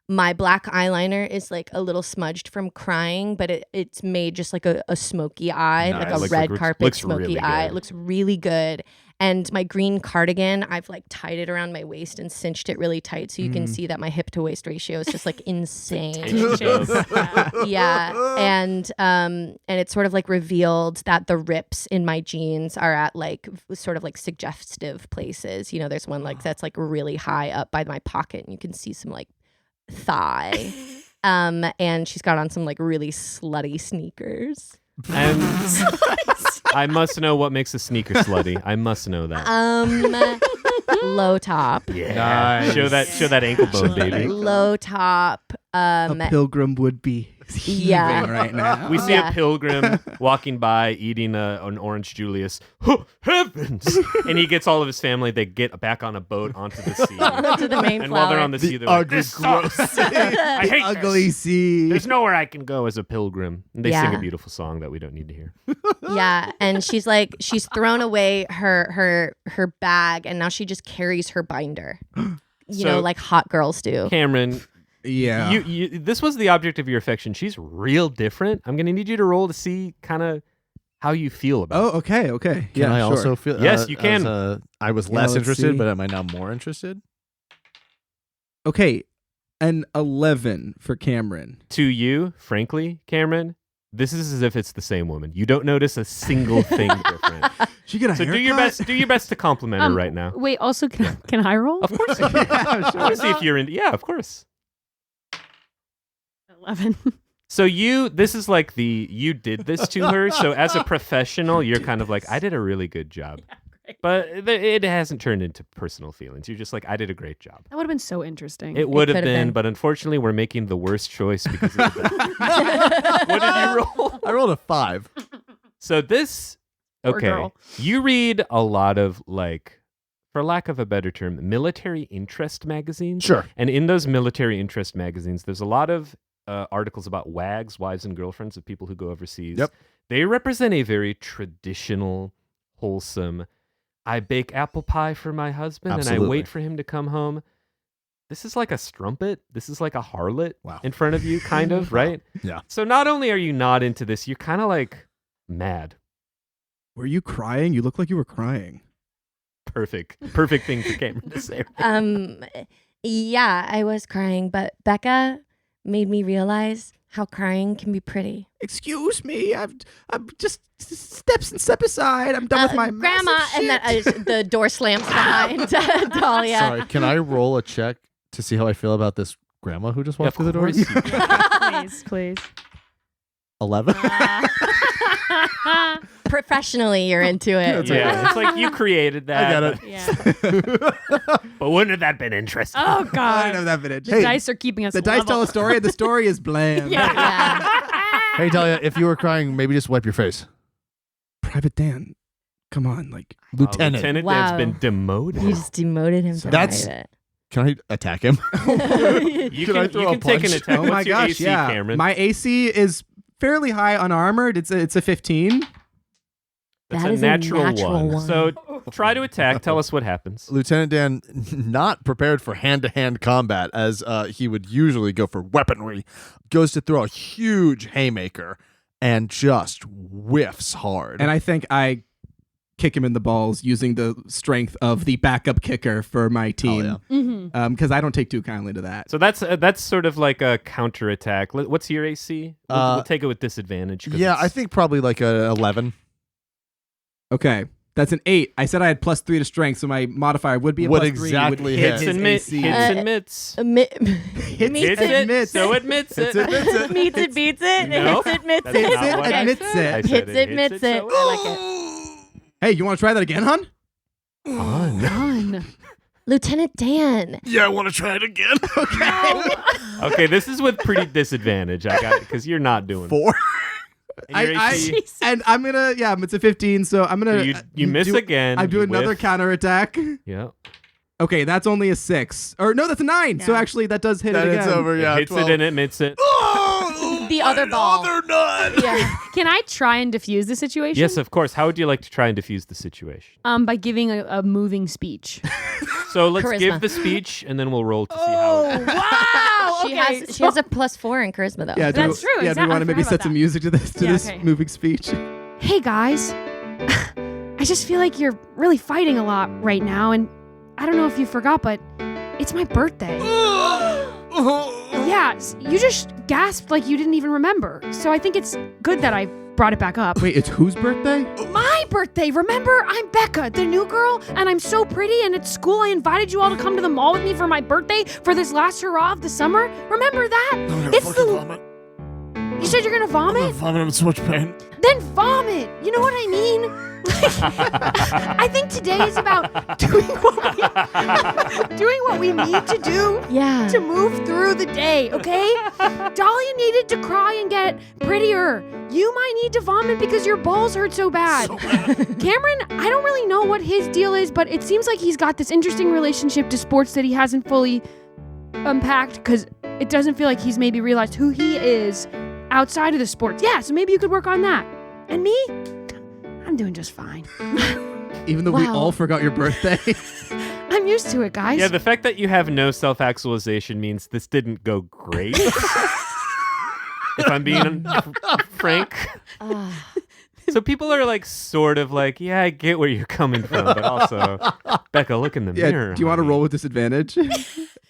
my black eyeliner is like a little smudged from crying, but it's made just like a smoky eye,
Nice.
like a red carpet
looks
smoky
really
eye.
good.
It looks really good. And my green cardigan, I've like tied it around my waist and cinched it really tight so you can see that my hip to waist ratio is just like insane. Yeah. And it's sort of like revealed that the rips in my jeans are at like sort of like suggestive places. You know, there's one like that's like really high up by my pocket and you can see some like thigh. And she's got on some like really slutty sneakers.
And I must know what makes a sneaker slutty. I must know that.
Low top.
Yeah. Show that ankle bone, baby.
Low top,
A pilgrim would be heaving
Yeah.
right now.
We see
Yeah.
a pilgrim walking by eating an orange Julius. Oh, heavens! And he gets all of his family. They get back on a boat onto the sea.
to the Mayflower.
And while they're on the sea, they're like,
ugly,
this sucks. I hate
Ugly
this.
sea.
There's nowhere I can go as a pilgrim. And they sing
Yeah.
a beautiful song that we don't need to hear.
Yeah, and she's thrown away her bag, and now she just carries her binder. You know,
So-
like hot girls do.
Cameron,
Yeah.
you this was the object of your affection. She's real different. I'm going to need you to roll to see kind of how you feel about it.
Oh, okay.
Can I
sure.
also feel?
Yes, you can.
I was
Yeah,
less
let's
interested,
see.
but am I now more interested?
Okay, an 11 for Cameron.
To you, frankly, Cameron, this is as if it's the same woman. You don't notice a single thing different.
She get a
So
haircut?
do your best to compliment her right now.
Wait, also, can I roll?
Of course. You can. I want to see if you're in. Yeah, of course.
11.
So this is like you did this to her. So as a professional, you're kind of like, I did a really good job. But it hasn't turned into personal feelings. You're just like, I did a great job.
That would have been so interesting.
It would have
could've
been,
been.
but unfortunately, we're making the worst choice because of that. What did you roll?
I rolled a 5.
So this,
Poor
okay,
girl.
you read a lot of like, for lack of a better term, military interest magazines.
Sure.
And in those military interest magazines, there's a lot of articles about WAGs, wives and girlfriends of people who go overseas.
Yep.
They represent a very traditional, wholesome, I bake apple pie for my husband and I
Absolutely.
wait for him to come home. This is like a strumpet. This is like a harlot
Wow.
in front of you, kind of, right?
Yeah.
So not only are you not into this, you're kind of like mad.
Were you crying? You look like you were crying.
Perfect thing for Cameron to say.
Yeah, I was crying, but Becca made me realize how crying can be pretty.
Excuse me, I'm just step aside. I'm done with my
grandma,
massive
and then
shit.
the door slams behind Dahlia.
Sorry, can I roll a check to see how I feel about this grandma who just walked through the door?
course you can.
Please.
11.
Professionally, you're into it.
Yeah, it's like you created that.
I got it.
Yeah.
But wouldn't have that been interesting?
Oh,
I didn't
God.
have that vintage.
The dice are keeping us
the dice tell a story, and the story is bland.
Yeah.
Hey, Dahlia, if you were crying, maybe just wipe your face.
Private Dan, come on, like
Lieutenant.
Lieutenant
Wow.
Dan's been demoted.
You just demoted him to
That's-
private.
Can I attack him?
You
Can I
can,
throw
you
a
can take an
punch?
attack.
oh my
What's your
gosh,
AC,
yeah.
Cameron?
My AC is fairly high unarmored. It's a 15.
That's
That
a
is a
natural,
natural one.
So try to attack. Tell us what happens.
Lieutenant Dan, not prepared for hand-to-hand combat as he would usually go for weaponry, goes to throw a huge haymaker and just whiffs hard.
And I think I kick him in the balls using the strength of the backup kicker for my team.
Mm-hmm.
Because I don't take too kindly to that.
So that's sort of like a counterattack. What's your AC? We'll take it with disadvantage. 'cause
yeah,
it's-
I think probably like a 11.
Okay. That's an 8. I said I had +3 to strength, so my modifier would be a
Would
+3.
exactly
would
hit.
hits
his
and mitts.
AC.
Hits and mitts.
Hits
Hits
and
it.
mitts.
So admits it.
Meets it, beats it.
Nope.
Hits it, mitts
That's
it.
not
Hits
what
it,
I
admits
said.
it.
I said
Hits it,
hits
mitts it.
so
I like it.
Hey, you want to try that again, hon?
Fun.
Lieutenant Dan.
Yeah, I want to try it again.
Okay, this is with pretty disadvantage. I got it because you're not doing
4.
And your AC
And I'm gonna, it's a 15, so I'm gonna.
you miss
do-
again.
I'm doing
you
another
whiff.
counterattack.
Yeah.
Okay, that's only a 6. Or no, that's a 9. So
Yeah.
actually, that does hit
That
it
it's
again.
over, yeah.
It hits
12.
it and admits it.
The other ball.
Other nut.
Yeah.
Can I try and diffuse the situation?
Yes, of course. How would you like to try and diffuse the situation?
By giving a moving speech.
So let's
Charisma.
give the speech and then we'll roll to see how.
Wow.
She has a +4 in charisma though.
Yeah,
That's true,
Yeah, do
exactly.
we want to
I
maybe
forgot
set
about
some
that.
music to this
Yeah,
this
okay.
moving speech?
Hey guys, I just feel like you're really fighting a lot right now, and I don't know if you forgot, but it's my birthday. Yeah, you just gasped like you didn't even remember. So I think it's good that I brought it back up.
Wait, it's whose birthday?
My birthday, remember? I'm Becca, the new girl, and I'm so pretty, and at school I invited you all to come to the mall with me for my birthday for this last hurrah of the summer. Remember that? It's the...
vomit.
You said you're gonna vomit?
I'm in so much pain.
Then vomit! You know what I mean? I think today is about doing what we need to do to move through the day, okay? Dahlia needed to cry and get prettier. You might need to vomit because your balls hurt so bad. Cameron, I don't really know what his deal is, but it seems like he's got this interesting relationship to sports that he hasn't fully unpacked because it doesn't feel like he's maybe realized who he is outside of the sports. Yeah, so maybe you could work on that. And me? I'm doing just fine.
Even though we all forgot your birthday.
I'm used to it, guys.
Yeah, the fact that you have no self-actualization means this didn't go great. If I'm being frank. So people are like sort of like, yeah, I get where you're coming from, but also, Becca, look in the mirror.
Do you want to roll with disadvantage?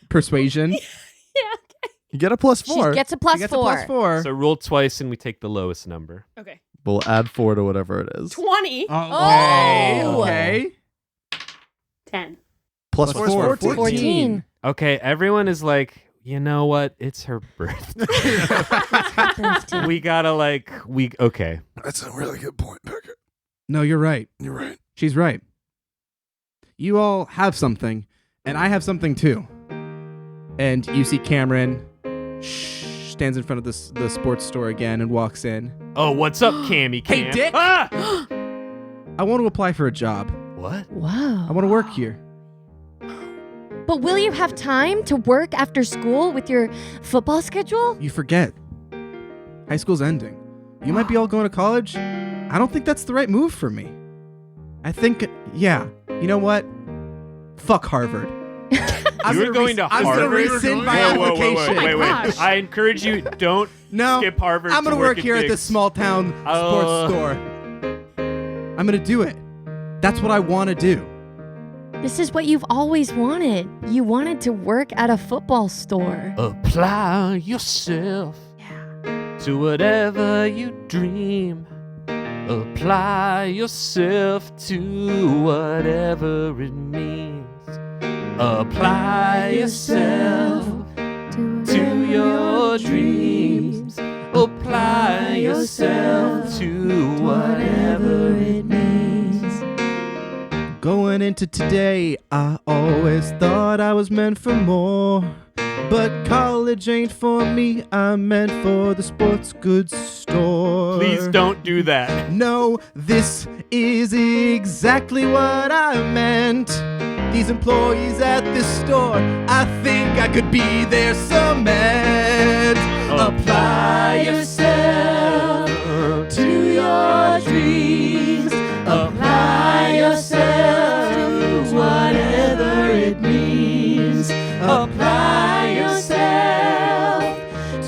Persuasion?
Yeah, okay.
You get a +4.
She gets a +4.
She gets a +4.
So roll twice and we take the lowest number.
Okay.
We'll add 4 to whatever it is.
20.
Okay.
10.
+4 is
14.
Okay, everyone is like, you know what? It's her birthday. We gotta okay.
That's a really good point, Becca.
No, you're right.
You're right.
She's right. You all have something, and I have something too. And you see Cameron stands in front of the sports store again and walks in.
Oh, what's up, Cammy Cam?
Hey, Dick!
Ah!
I want to apply for a job.
What?
Whoa.
I want to work here.
But will you have time to work after school with your football schedule?
You forget. High school's ending. You might be all going to college. I don't think that's the right move for me. I think, you know what? Fuck Harvard.
You're going to Harvard?
I'm going to rescind my application.
Wait. I encourage you, don't skip Harvard.
I'm going to work here at the small town sports store. I'm going to do it. That's what I want to do.
This is what you've always wanted. You wanted to work at a football store.
Apply yourself to whatever you dream. Apply yourself to whatever it means. Apply yourself to your dreams. Apply yourself to whatever it means.
Going into today, I always thought I was meant for more. But college ain't for me, I'm meant for the sports goods store.
Please don't do that.
No, this is exactly what I meant. These employees at this store, I think I could be their cement. Apply yourself to your dreams. Apply yourself to whatever it means. Apply yourself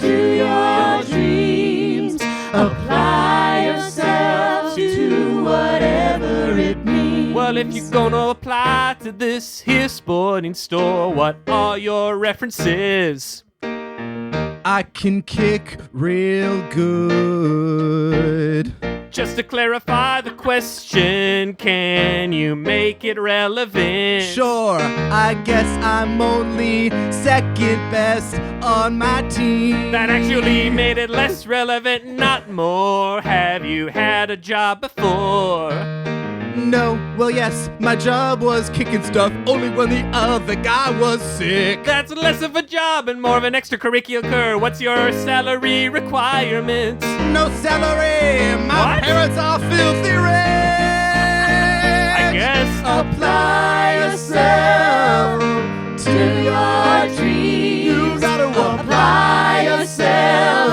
to your dreams. Apply yourself to whatever it means.
Well, if you're gonna apply to this here sporting store, what are your references?
I can kick real good.
Just to clarify the question, can you make it relevant?
Sure, I guess I'm only second best on my team.
That actually made it less relevant, not more. Have you had a job before?
No, well yes, my job was kicking stuff only when the other guy was sick.
That's less of a job and more of an extracurricular. What's your salary requirements?
No salary, my parents are filthy rich.
I guess.
Apply yourself to your dreams. You gotta apply yourself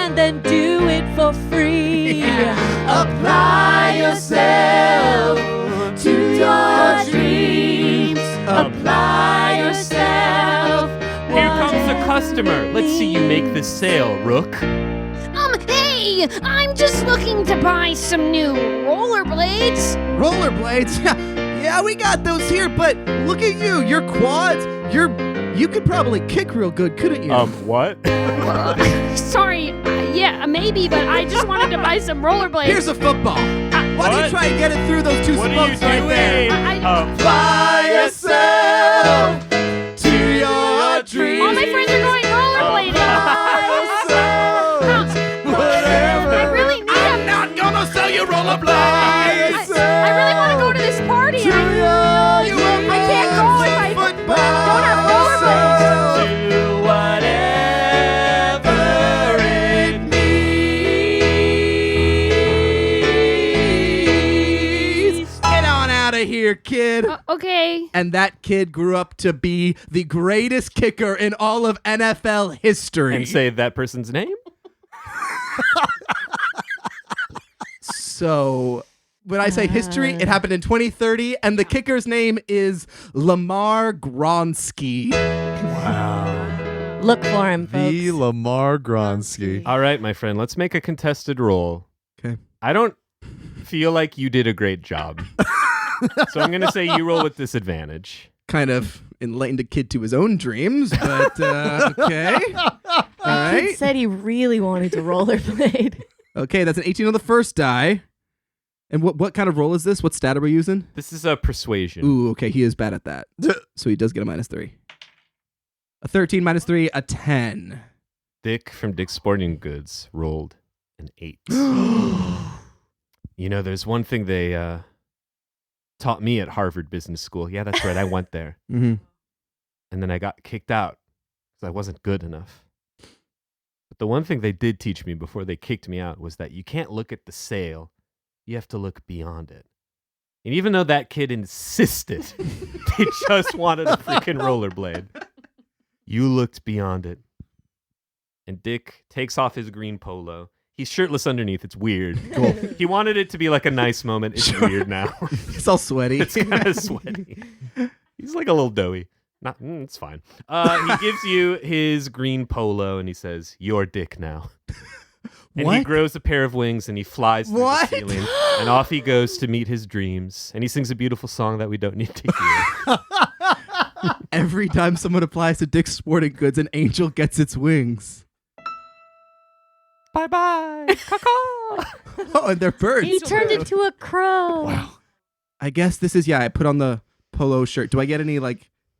And then do it for free.
Apply yourself to your dreams. Apply yourself.
Here comes a customer. Let's see you make this sale, Rook.
Hey, I'm just looking to buy some new rollerblades.
Rollerblades? Yeah, we got those here, but look at you. Your quads, you could probably kick real good, couldn't you?
What?
Sorry, yeah, maybe, but I just wanted to buy some rollerblades.
Here's a football. Why don't you try and get it through those two
What are you
spokes right there?
doing?
Apply yourself to your dreams.
All my friends are going rollerblading.
Whatever.
I really need
I'm not gonna sell you rollerblades. kid.
Okay.
And that kid grew up to be the greatest kicker in all of NFL history.
And say that person's name?
So when I say history, it happened in 2030, and the kicker's name is Lamar Gronsky.
Wow.
Look for him, folks.
The Lamar Gronsky.
All right, my friend, let's make a contested roll.
Okay.
I don't feel like you did a great job. So I'm going to say you roll with disadvantage.
Kind of enlightened a kid to his own dreams, but okay. All right.
Kid said he really wanted to rollerblade.
Okay, that's an 18 on the first die. And what kind of roll is this? What stat are we using?
This is a persuasion.
Ooh, okay, he is bad at that. So he does get a -3. A 13 -3, a 10.
Dick from Dick's Sporting Goods rolled an 8. You know, there's one thing they taught me at Harvard Business School. Yeah, that's right. I went there.
Mm-hmm.
And then I got kicked out because I wasn't good enough. But the one thing they did teach me before they kicked me out was that you can't look at the sail. You have to look beyond it. And even though that kid insisted they just wanted a freaking rollerblade, you looked beyond it. And Dick takes off his green polo. He's shirtless underneath. It's weird. Cool. He wanted it to be like a nice moment. It's weird now.
It's all sweaty.
It's kind of sweaty. He's like a little doughy. It's fine. He gives you his green polo and he says, "You're Dick now." And
What?
he grows a pair of wings and he flies through the ceiling. And off he goes to meet his dreams. And he sings a beautiful song that we don't need to hear.
Every time someone applies to Dick's Sporting Goods, an angel gets its wings.
Bye-bye.
Oh, and they're birds.
He turned into a crow.
Wow.
I guess this is, I put on the polo shirt. Do I get any,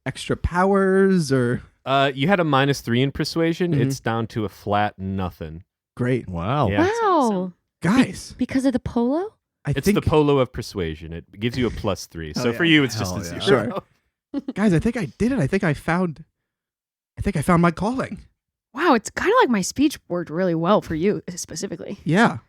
extra powers or?
You had a -3 in persuasion.
Mhm.
It's down to a flat nothing.
Great.
Wow.
Yeah.
Wow.
Guys,
Because of the polo?
I
It's
think,
the polo of persuasion. It gives you a +3. So
Oh,
for
yeah.
you, it's just
Hell
a
yeah.
0.
Sure. Guys, I think I did it. I think I found my calling.
Wow, it's kind of like my speech worked really well for you specifically.
Yeah.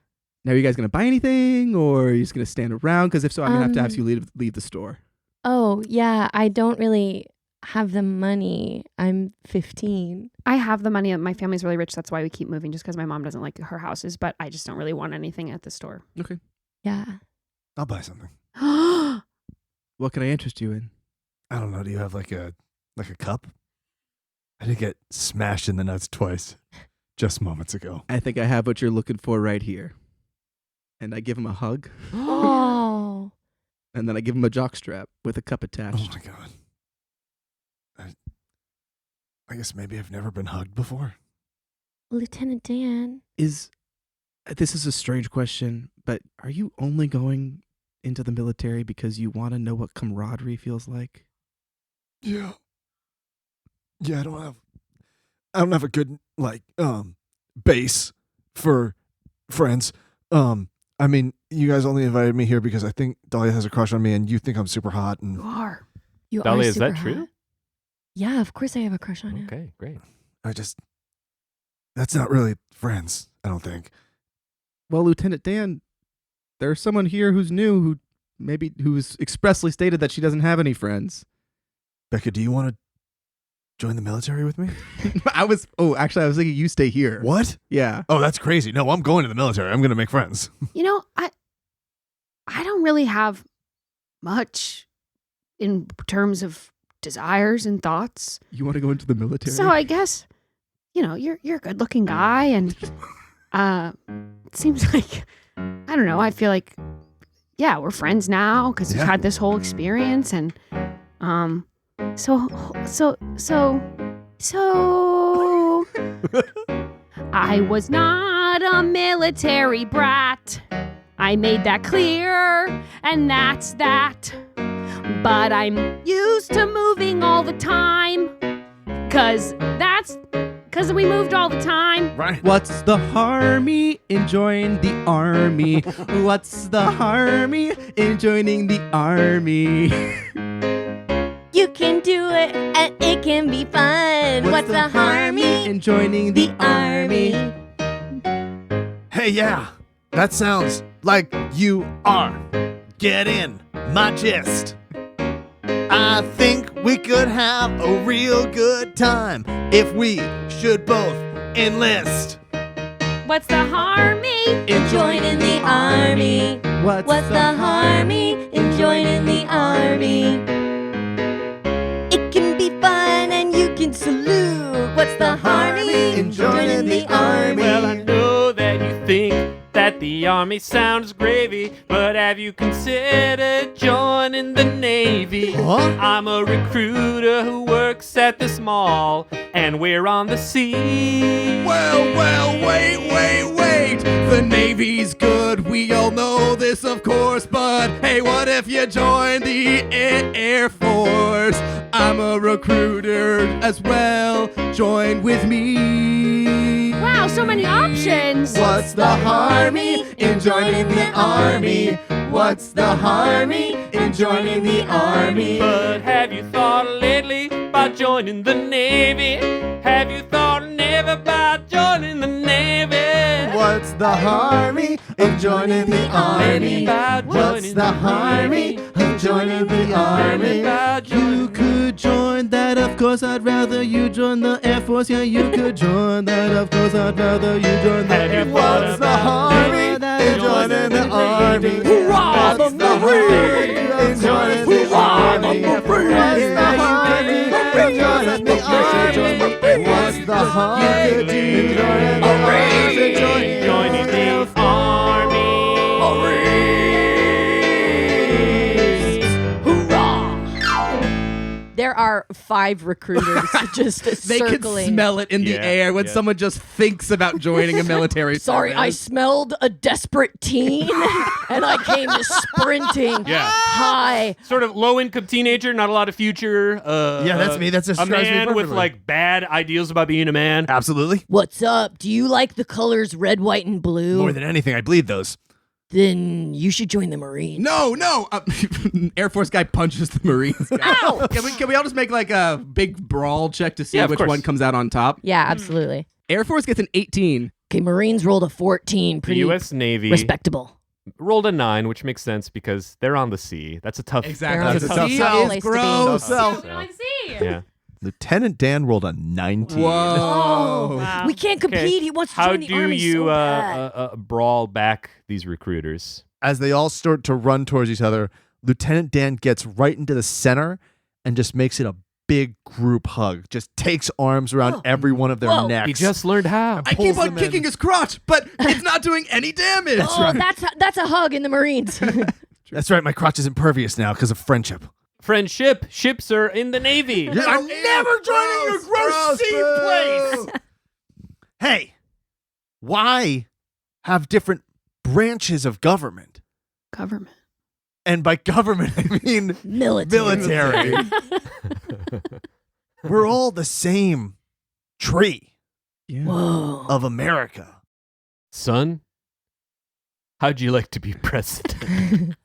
Now, are you guys going to buy anything or are you just going to stand around? Because if so, I'm going to have to leave the store.
Oh, yeah. I don't really have the money. I'm 15.
I have the money. My family's really rich. That's why we keep moving, just because my mom doesn't like her houses. But I just don't really want anything at the store.
Okay.
Yeah.
I'll buy something.
What can I interest you in?
I don't know. Do you have like a cup? I did get smashed in the nuts twice just moments ago.
I think I have what you're looking for right here. And I give him a hug.
Oh.
And then I give him a jockstrap with a cup
Oh
attached.
my God. I guess maybe I've never been hugged before.
Lieutenant Dan.
This is a strange question, but are you only going into the military because you want to know what camaraderie feels like?
Yeah. Yeah, I don't have a good base for friends. I mean, you guys only invited me here because I think Dahlia has a crush on me and you think I'm super hot and
You are.
You
Dahlia,
are
is that
super
true?
hot. Yeah, of course I have a crush on you.
Okay, great.
that's not really friends, I don't think.
Well, Lieutenant Dan, there's someone here who's new who's expressly stated that she doesn't have any friends.
Becca, do you want to join the military with me?
I was thinking you stay here.
What?
Yeah.
Oh, that's crazy. No, I'm going to the military. I'm going to make friends.
You know, I don't really have much in terms of desires and thoughts.
You want to go into the military?
So I guess, you're a good looking guy, and it seems like, I don't know, I feel like, yeah, we're friends now because we've had this whole experience, and so I was not a military brat. I made that clear, and that's that. But I'm used to moving all the time, cause we moved all the time.
Right.
What's the harmy in joining the army? What's the harmy in joining the army?
You can do it and it can be fun. What's the harmy
in joining the army?
Hey, yeah. That sounds like you are. Get in. My gist. I think we could have a real good time if we should both enlist.
What's the harmy
In joining the army.
What's
the harmy in joining the army? It can be fun and you can salute. What's the harmy
in joining the army?
Well, I know that you think that the army sounds gravy, but have you considered joining the Navy?
Huh?
I'm a recruiter who works at this mall, and we're on the sea.
Well, wait. The Navy's good, we all know this, of course, but hey, what if you join the Air Force? I'm a recruiter as well, join with me.
Wow, so many options.
What's the harmy in joining the army? What's the harmy in joining the army?
But have you thought lately about joining the Navy? Have you thought never about joining the Navy?
What's the harmy in joining the army?
About
What's
joining
the harmy in joining the army?
About
You
joining
could join that, of course, I'd rather you join the Air Force. Yeah, you could join that, of course, I'd rather you join the
Have you
Air Force.
thought
What's the harmy in joining the army?
Hurrah,
What's the harmy in joining the army? What's the harmy in joining the army? What's the harmy in joining the army?
joining the army.
There are 5 recruiters just
They can
circling.
smell it in the
Yeah,
air when
yeah.
someone just thinks about joining a military
Sorry, I
service.
smelled a desperate teen and I came sprinting
Yeah.
high.
Sort of low-income teenager, not a lot of future.
Yeah, that's me. That's
a
describes me
man with
perfectly.
like bad ideals about being a man.
Absolutely.
What's up? Do you like the colors red, white, and blue?
More than anything, I bleed those.
Then you should join the Marines.
No. Air Force guy punches the Marines guy.
Ow!
Can we all just make like a big brawl check to see
Yeah, of
which
course.
one comes out on top?
Yeah, absolutely.
Air Force gets an 18.
Okay, Marines rolled a 14.
The
Pretty
U.S. Navy
respectable.
rolled a 9, which makes sense because they're on the sea. That's a tough.
Exactly.
They're on
the
The
tough
sea
sell.
is
Place to be.
gross.
Tough
We don't see.
Yeah.
Lieutenant Dan rolled a 19.
Whoa.
Oh,
Wow.
we can't compete.
Okay.
He wants to
How
join the
do
army
you
so bad.
brawl back these recruiters?
As they all start to run towards each other, Lieutenant Dan gets right into the center and just makes it a big group hug. Just takes arms around every one of their
Whoa.
necks.
He just learned how.
I
pulls
keep on
them in.
kicking his crotch, but it's not doing any damage.
Oh, that's a hug in the Marines.
That's right, my crotch is impervious now because of friendship.
Friendship. Ships are in the Navy.
I'm never joining your gross sea place. Hey, why have different branches of government?
Government.
And by government, I mean
Military.
military. We're all the same tree
Whoa.
of America.
Son, how'd you like to be president?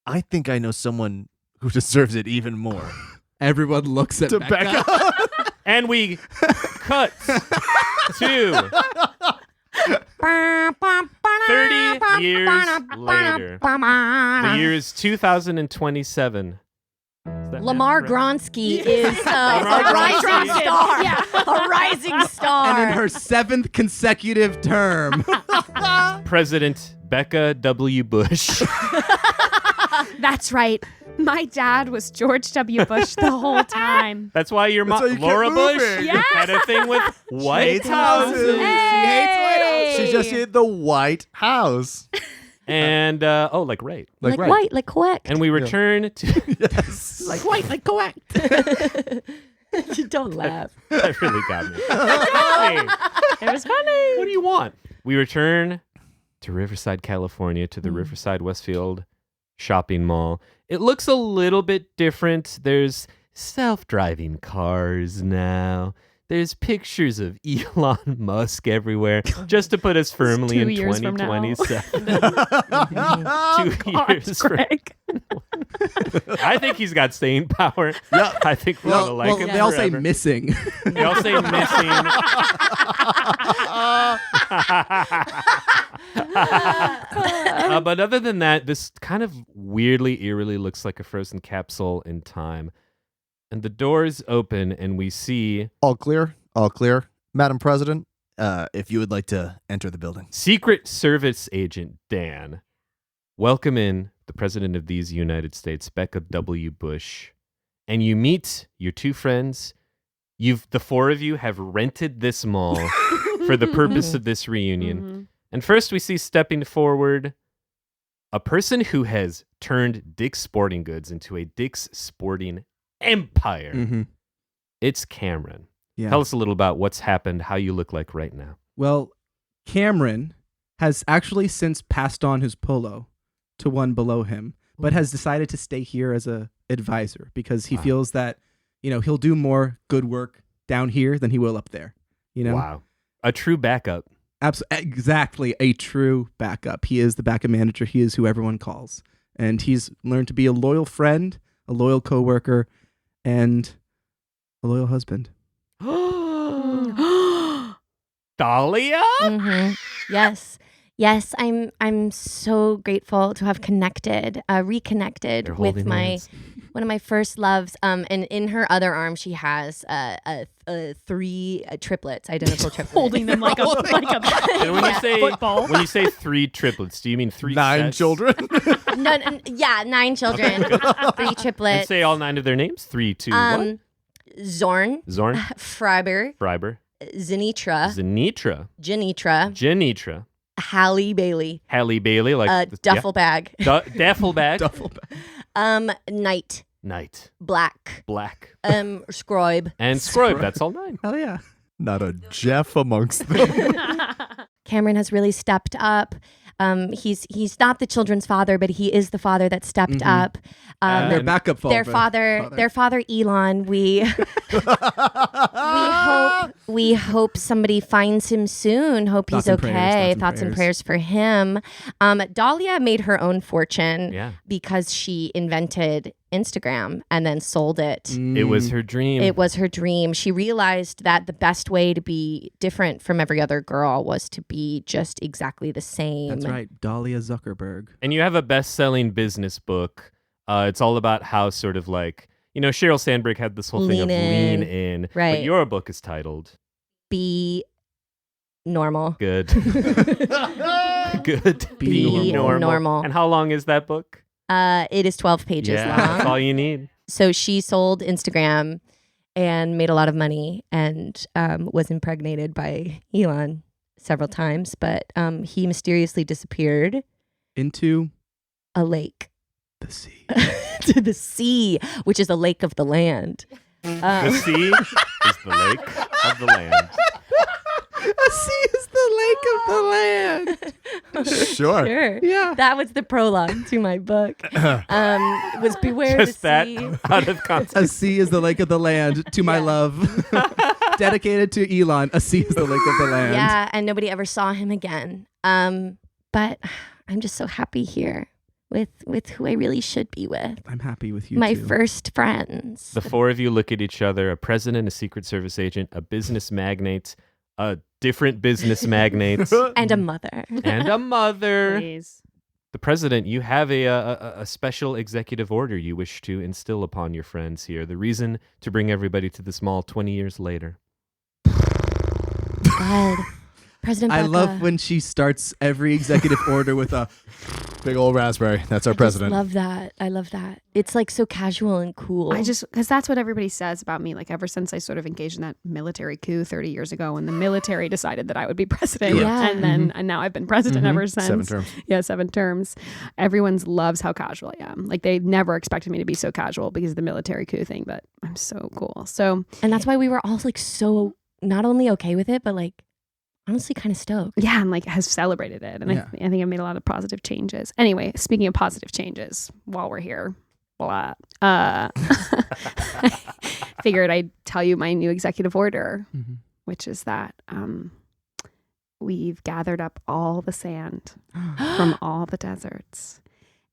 I think I know someone who deserves it even more.
Everyone looks at Becca.
And we cut to 30 years later. The year is 2027. Is that
Lamar
math correct?
Gronsky is
Lamar
a rising
Gronsky.
star. A rising star.
And in her 7th consecutive term.
President Becca W. Bush.
That's right. My dad was George W. Bush the whole time.
That's why your
That's why
mom,
you kept
Laura Bush,
moving.
Yeah.
had a thing with White
hates
Houses.
houses.
Hey!
She just hit the White House.
And, like right.
like
right.
white, like correct.
And we return to.
Yes.
Like white, like correct.
Don't laugh.
That really got me. Hey,
It was funny.
what do you want? We return to Riverside, California, to the Riverside Westfield shopping mall. It looks a little bit different. There's self-driving cars now. There's pictures of Elon Musk everywhere, just to put us firmly
2
in
years from now.
2027. 2
God,
years from
Greg.
I think he's got staying power.
Yeah.
I think we're gonna like him
they all say
forever.
missing.
They all say missing. But other than that, this kind of weirdly, eerily looks like a frozen capsule in time. And the doors open, and we see
All clear. All clear. Madam President, if you would like to enter the building.
Secret Service Agent Dan. Welcome in the President of these United States, Becca W. Bush. And you meet your two friends. The four of you have rented this mall for the purpose of this reunion. And first we see stepping forward a person who has turned Dick's Sporting Goods into a Dick's Sporting Empire. It's Cameron.
Yeah.
Tell us a little about what's happened, how you look like right now.
Well, Cameron has actually since passed on his polo to one below him, but has decided to stay here as a advisor because he feels that, he'll do more good work down here than he will up there.
Wow. A true backup.
Exactly. A true backup. He is the backup manager. He is who everyone calls. And he's learned to be a loyal friend, a loyal coworker, and a loyal husband.
Dahlia?
Yes, I'm so grateful to have reconnected
They're
with
holding
my
hands.
one of my first loves. And in her other arm, she has three triplets, identical triplets.
Holding them like a
And when
football.
when you say 3 triplets, do you mean 3
9
sets?
children.
No, 9 children, 3
And
triplets.
say all 9 of their names. 3, 2, 1.
Zorn,
Zorn,
Freiber,
Zenitra,
Janitra, Halle Bailey,
like
duffel bag,
duffel bag,
Knight, Black, Scribe,
and Scribe. That's all 9.
Hell yeah.
Not a Jeff amongst them.
Cameron has really stepped up. He's not the children's father, but he is the father that stepped up.
Their backup
Their father Elon. We hope somebody finds him soon. Hope he's okay. Thoughts and prayers for him. Dahlia made her own fortune because she invented Instagram and then sold it.
It was her dream.
It was her dream. She realized that the best way to be different from every other girl was to be just exactly the same.
That's right. Dahlia Zuckerberg.
And you have a best-selling business book. It's all about how sort of like, Sheryl Sandberg had this whole thing of lean in.
Right.
But your book is titled
Be Normal.
Good. Good.
Be normal.
And how long is that book?
It is 12 pages long.
That's all you need.
So she sold Instagram and made a lot of money and was impregnated by Elon several times, but he mysteriously disappeared
into
a lake.
The sea.
To the sea, which is a lake of the land.
The sea is the lake of the land.
A sea is the lake of the land.
Sure.
Yeah.
That was the prologue to my book. Was beware
Just
the
that
sea.
out of context.
A sea is the lake of the land to my love. Dedicated to Elon. A sea is the lake of the land.
Yeah, and nobody ever saw him again. But I'm just so happy here with who I really should be with.
I'm happy with you
My
too.
first friends.
The four of you look at each other, a president, a Secret Service agent, a business magnate, a different business magnate,
and a mother.
and a mother.
Please.
The president, you have a special executive order you wish to instill upon your friends here. The reason to bring everybody to this mall 20 years later.
God. President
I
Becca.
love when she starts every executive order with a
Big old raspberry. That's our president.
I love that. I love that. It's like so casual and cool.
Because that's what everybody says about me. Like ever since I sort of engaged in that military coup 30 years ago, when the military decided that I would be president,
Yeah.
and then and now I've been president ever since.
7 terms.
Yeah, 7 terms. Everyone loves how casual I am. Like they never expected me to be so casual because of the military coup thing, but I'm so cool. So
and that's why we were all like so not only okay with it, but like honestly kind of stoked.
yeah, and like has celebrated it. And
Yeah.
I think I made a lot of positive changes. Anyway, speaking of positive changes, while we're here, blah, I figured I'd tell you my new executive order, which is that we've gathered up all the sand from all the deserts.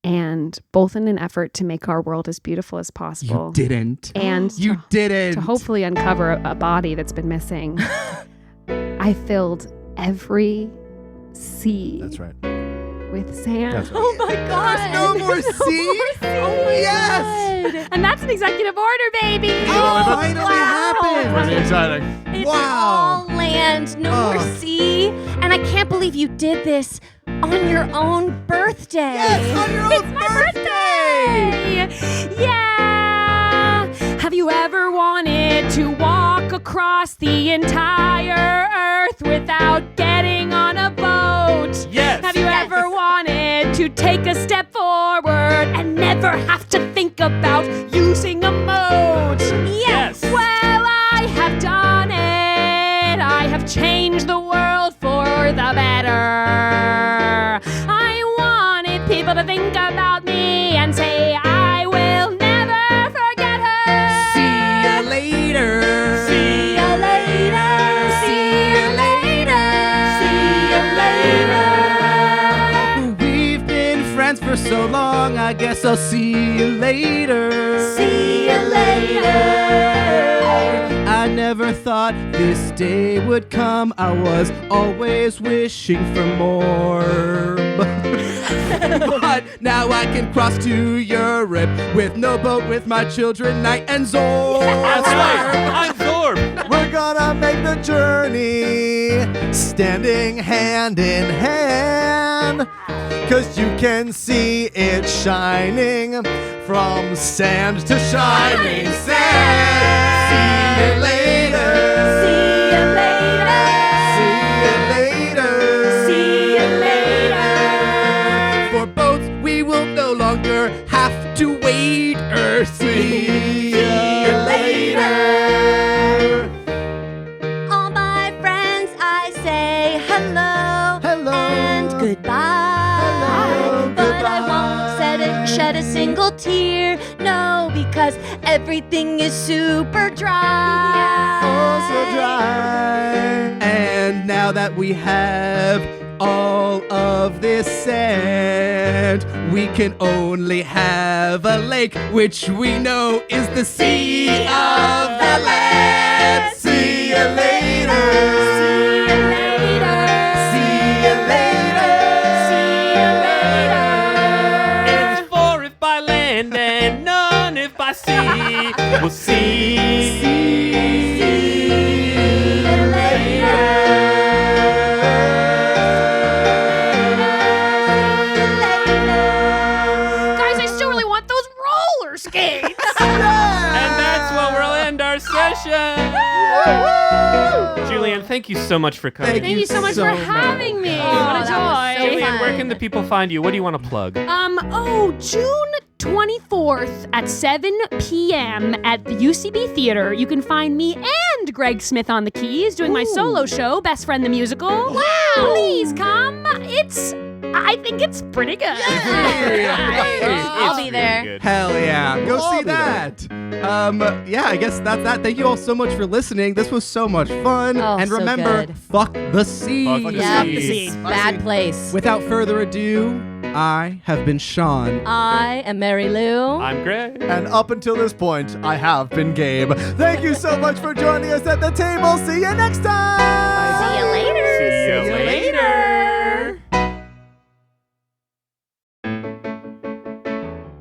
And both in an effort to make our world as beautiful as possible.
You didn't.
And
You didn't.
to hopefully uncover a body that's been missing. I filled every sea
That's right.
with with sand.
That's right.
Oh my God.
No more sea?
Oh
yes!
And that's an executive order, baby.
Oh, finally happened!
Pretty exciting.
It's
Wow.
all land, no more sea. And I can't believe you did this on your own birthday.
Yes, on your own
It's my birthday. Yeah. Have you ever wanted to walk across the entire earth without getting on a boat?
Yes.
Have you ever wanted to take a step forward and never have to think about using a moat?
Yes.
Well, I have done it. I have changed the world for the better. I wanted people to think about me and say, I will never forget her.
See you later.
See you later. See you later. See you later.
We've been friends for so long, I guess I'll see you later.
See you later.
I never thought this day would come. I was always wishing for more. But now I can cross to Europe with no boat, with my children, Night and Zorb.
That's right. I'm Zorb.
We're gonna make the journey standing hand in hand. 'Cause you can see it shining from sand to shining sand. See you later.
See you later.
See you later.
See you later.
For boats, we will no longer have to wait.
See you later.
All my friends, I say hello.
Hello.
And goodbye.
Hello,
But I
goodbye.
won't shed a single tear. No, because everything is super dry.
Oh, so dry.
And now that we have all of this sand, we can only have a lake, which we know is the sea of the land. See you later.
See you later.
See you later.
See you later.
It's 4 if by land and none if by sea. We'll see.
Guys, I still really want those roller skates.
And that's where we'll end our session. Julianne, thank you so much for coming.
Thank you so much for having me.
Oh,
What a
that was so
joy.
Julianne, where can the people find you? What do you want to plug?
June 24th at 7 p.m. at the UCB Theater. You can find me and Greg Smith on the keys doing my solo show, Best Friend the Musical. Wow! Please come. I think it's pretty good.
I'll be there.
Good.
Hell yeah. Go
We'll all
see
be there.
that. Yeah, I guess that's that. Thank you all so much for listening. This was so much fun.
Oh,
and
so
remember,
good.
fuck the sea.
Fuck the
Yeah,
sea.
bad place.
Without further ado, I have been Sean.
I am Mary Lou.
I'm Greg.
And up until this point, I have been Gabe. Thank you so much for joining us at the table. See you next time.
See you later.
See you later.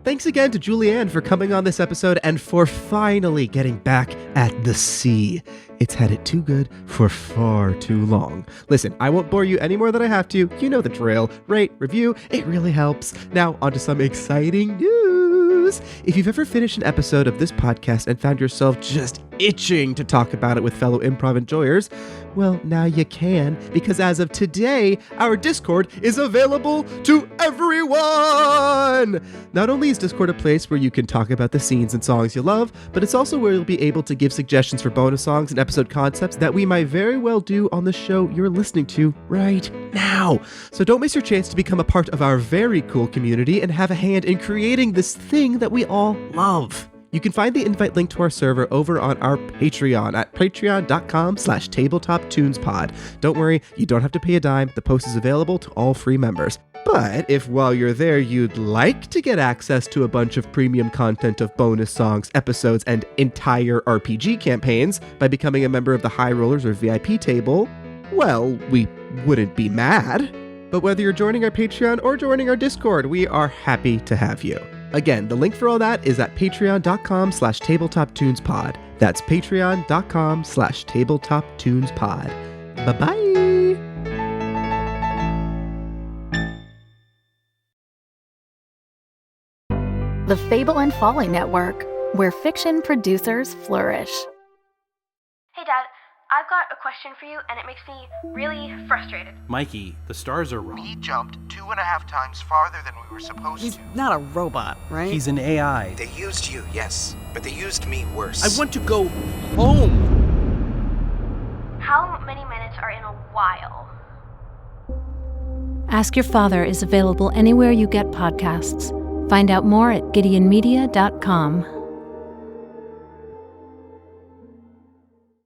Thanks again to Julianne for coming on this episode and for finally getting back at the sea. It's had it too good for far too long. Listen, I won't bore you any more than I have to. You know the drill. Rate, review, it really helps. Now, on to some exciting news. If you've ever finished an episode of this podcast and found yourself just itching to talk about it with fellow improv enjoyers, well, now you can, because as of today, our Discord is available to everyone! Not only is Discord a place where you can talk about the scenes and songs you love, but it's also where you'll be able to give suggestions for bonus songs and episode concepts that we might very well do on the show you're listening to right now. So don't miss your chance to become a part of our very cool community and have a hand in creating this thing that we all love. You can find the invite link to our server over on our Patreon at patreon.com/tabletoptunespod. Don't worry, you don't have to pay a dime. The post is available to all free members. But if while you're there you'd like to get access to a bunch of premium content of bonus songs, episodes, and entire RPG campaigns by becoming a member of the High Rollers or VIP table, well, we wouldn't be mad. But whether you're joining our Patreon or joining our Discord, we are happy to have you. Again, the link for all that is at patreon.com/tabletoptunespod. That's patreon.com/tabletoptunespod. Bye-bye.
The Fable and Folly Network, where fiction producers flourish.
Hey, Dad, I've got a question for you, and it makes me really frustrated.
Mikey, the stars are wrong.
We jumped 2.5 times farther than we were supposed to.
He's not a robot, right?
He's an AI.
They used you, yes, but they used me worse.
I want to go home.
How many minutes are in a while?
Ask Your Father is available anywhere you get podcasts. Find out more at gideonmedia.com.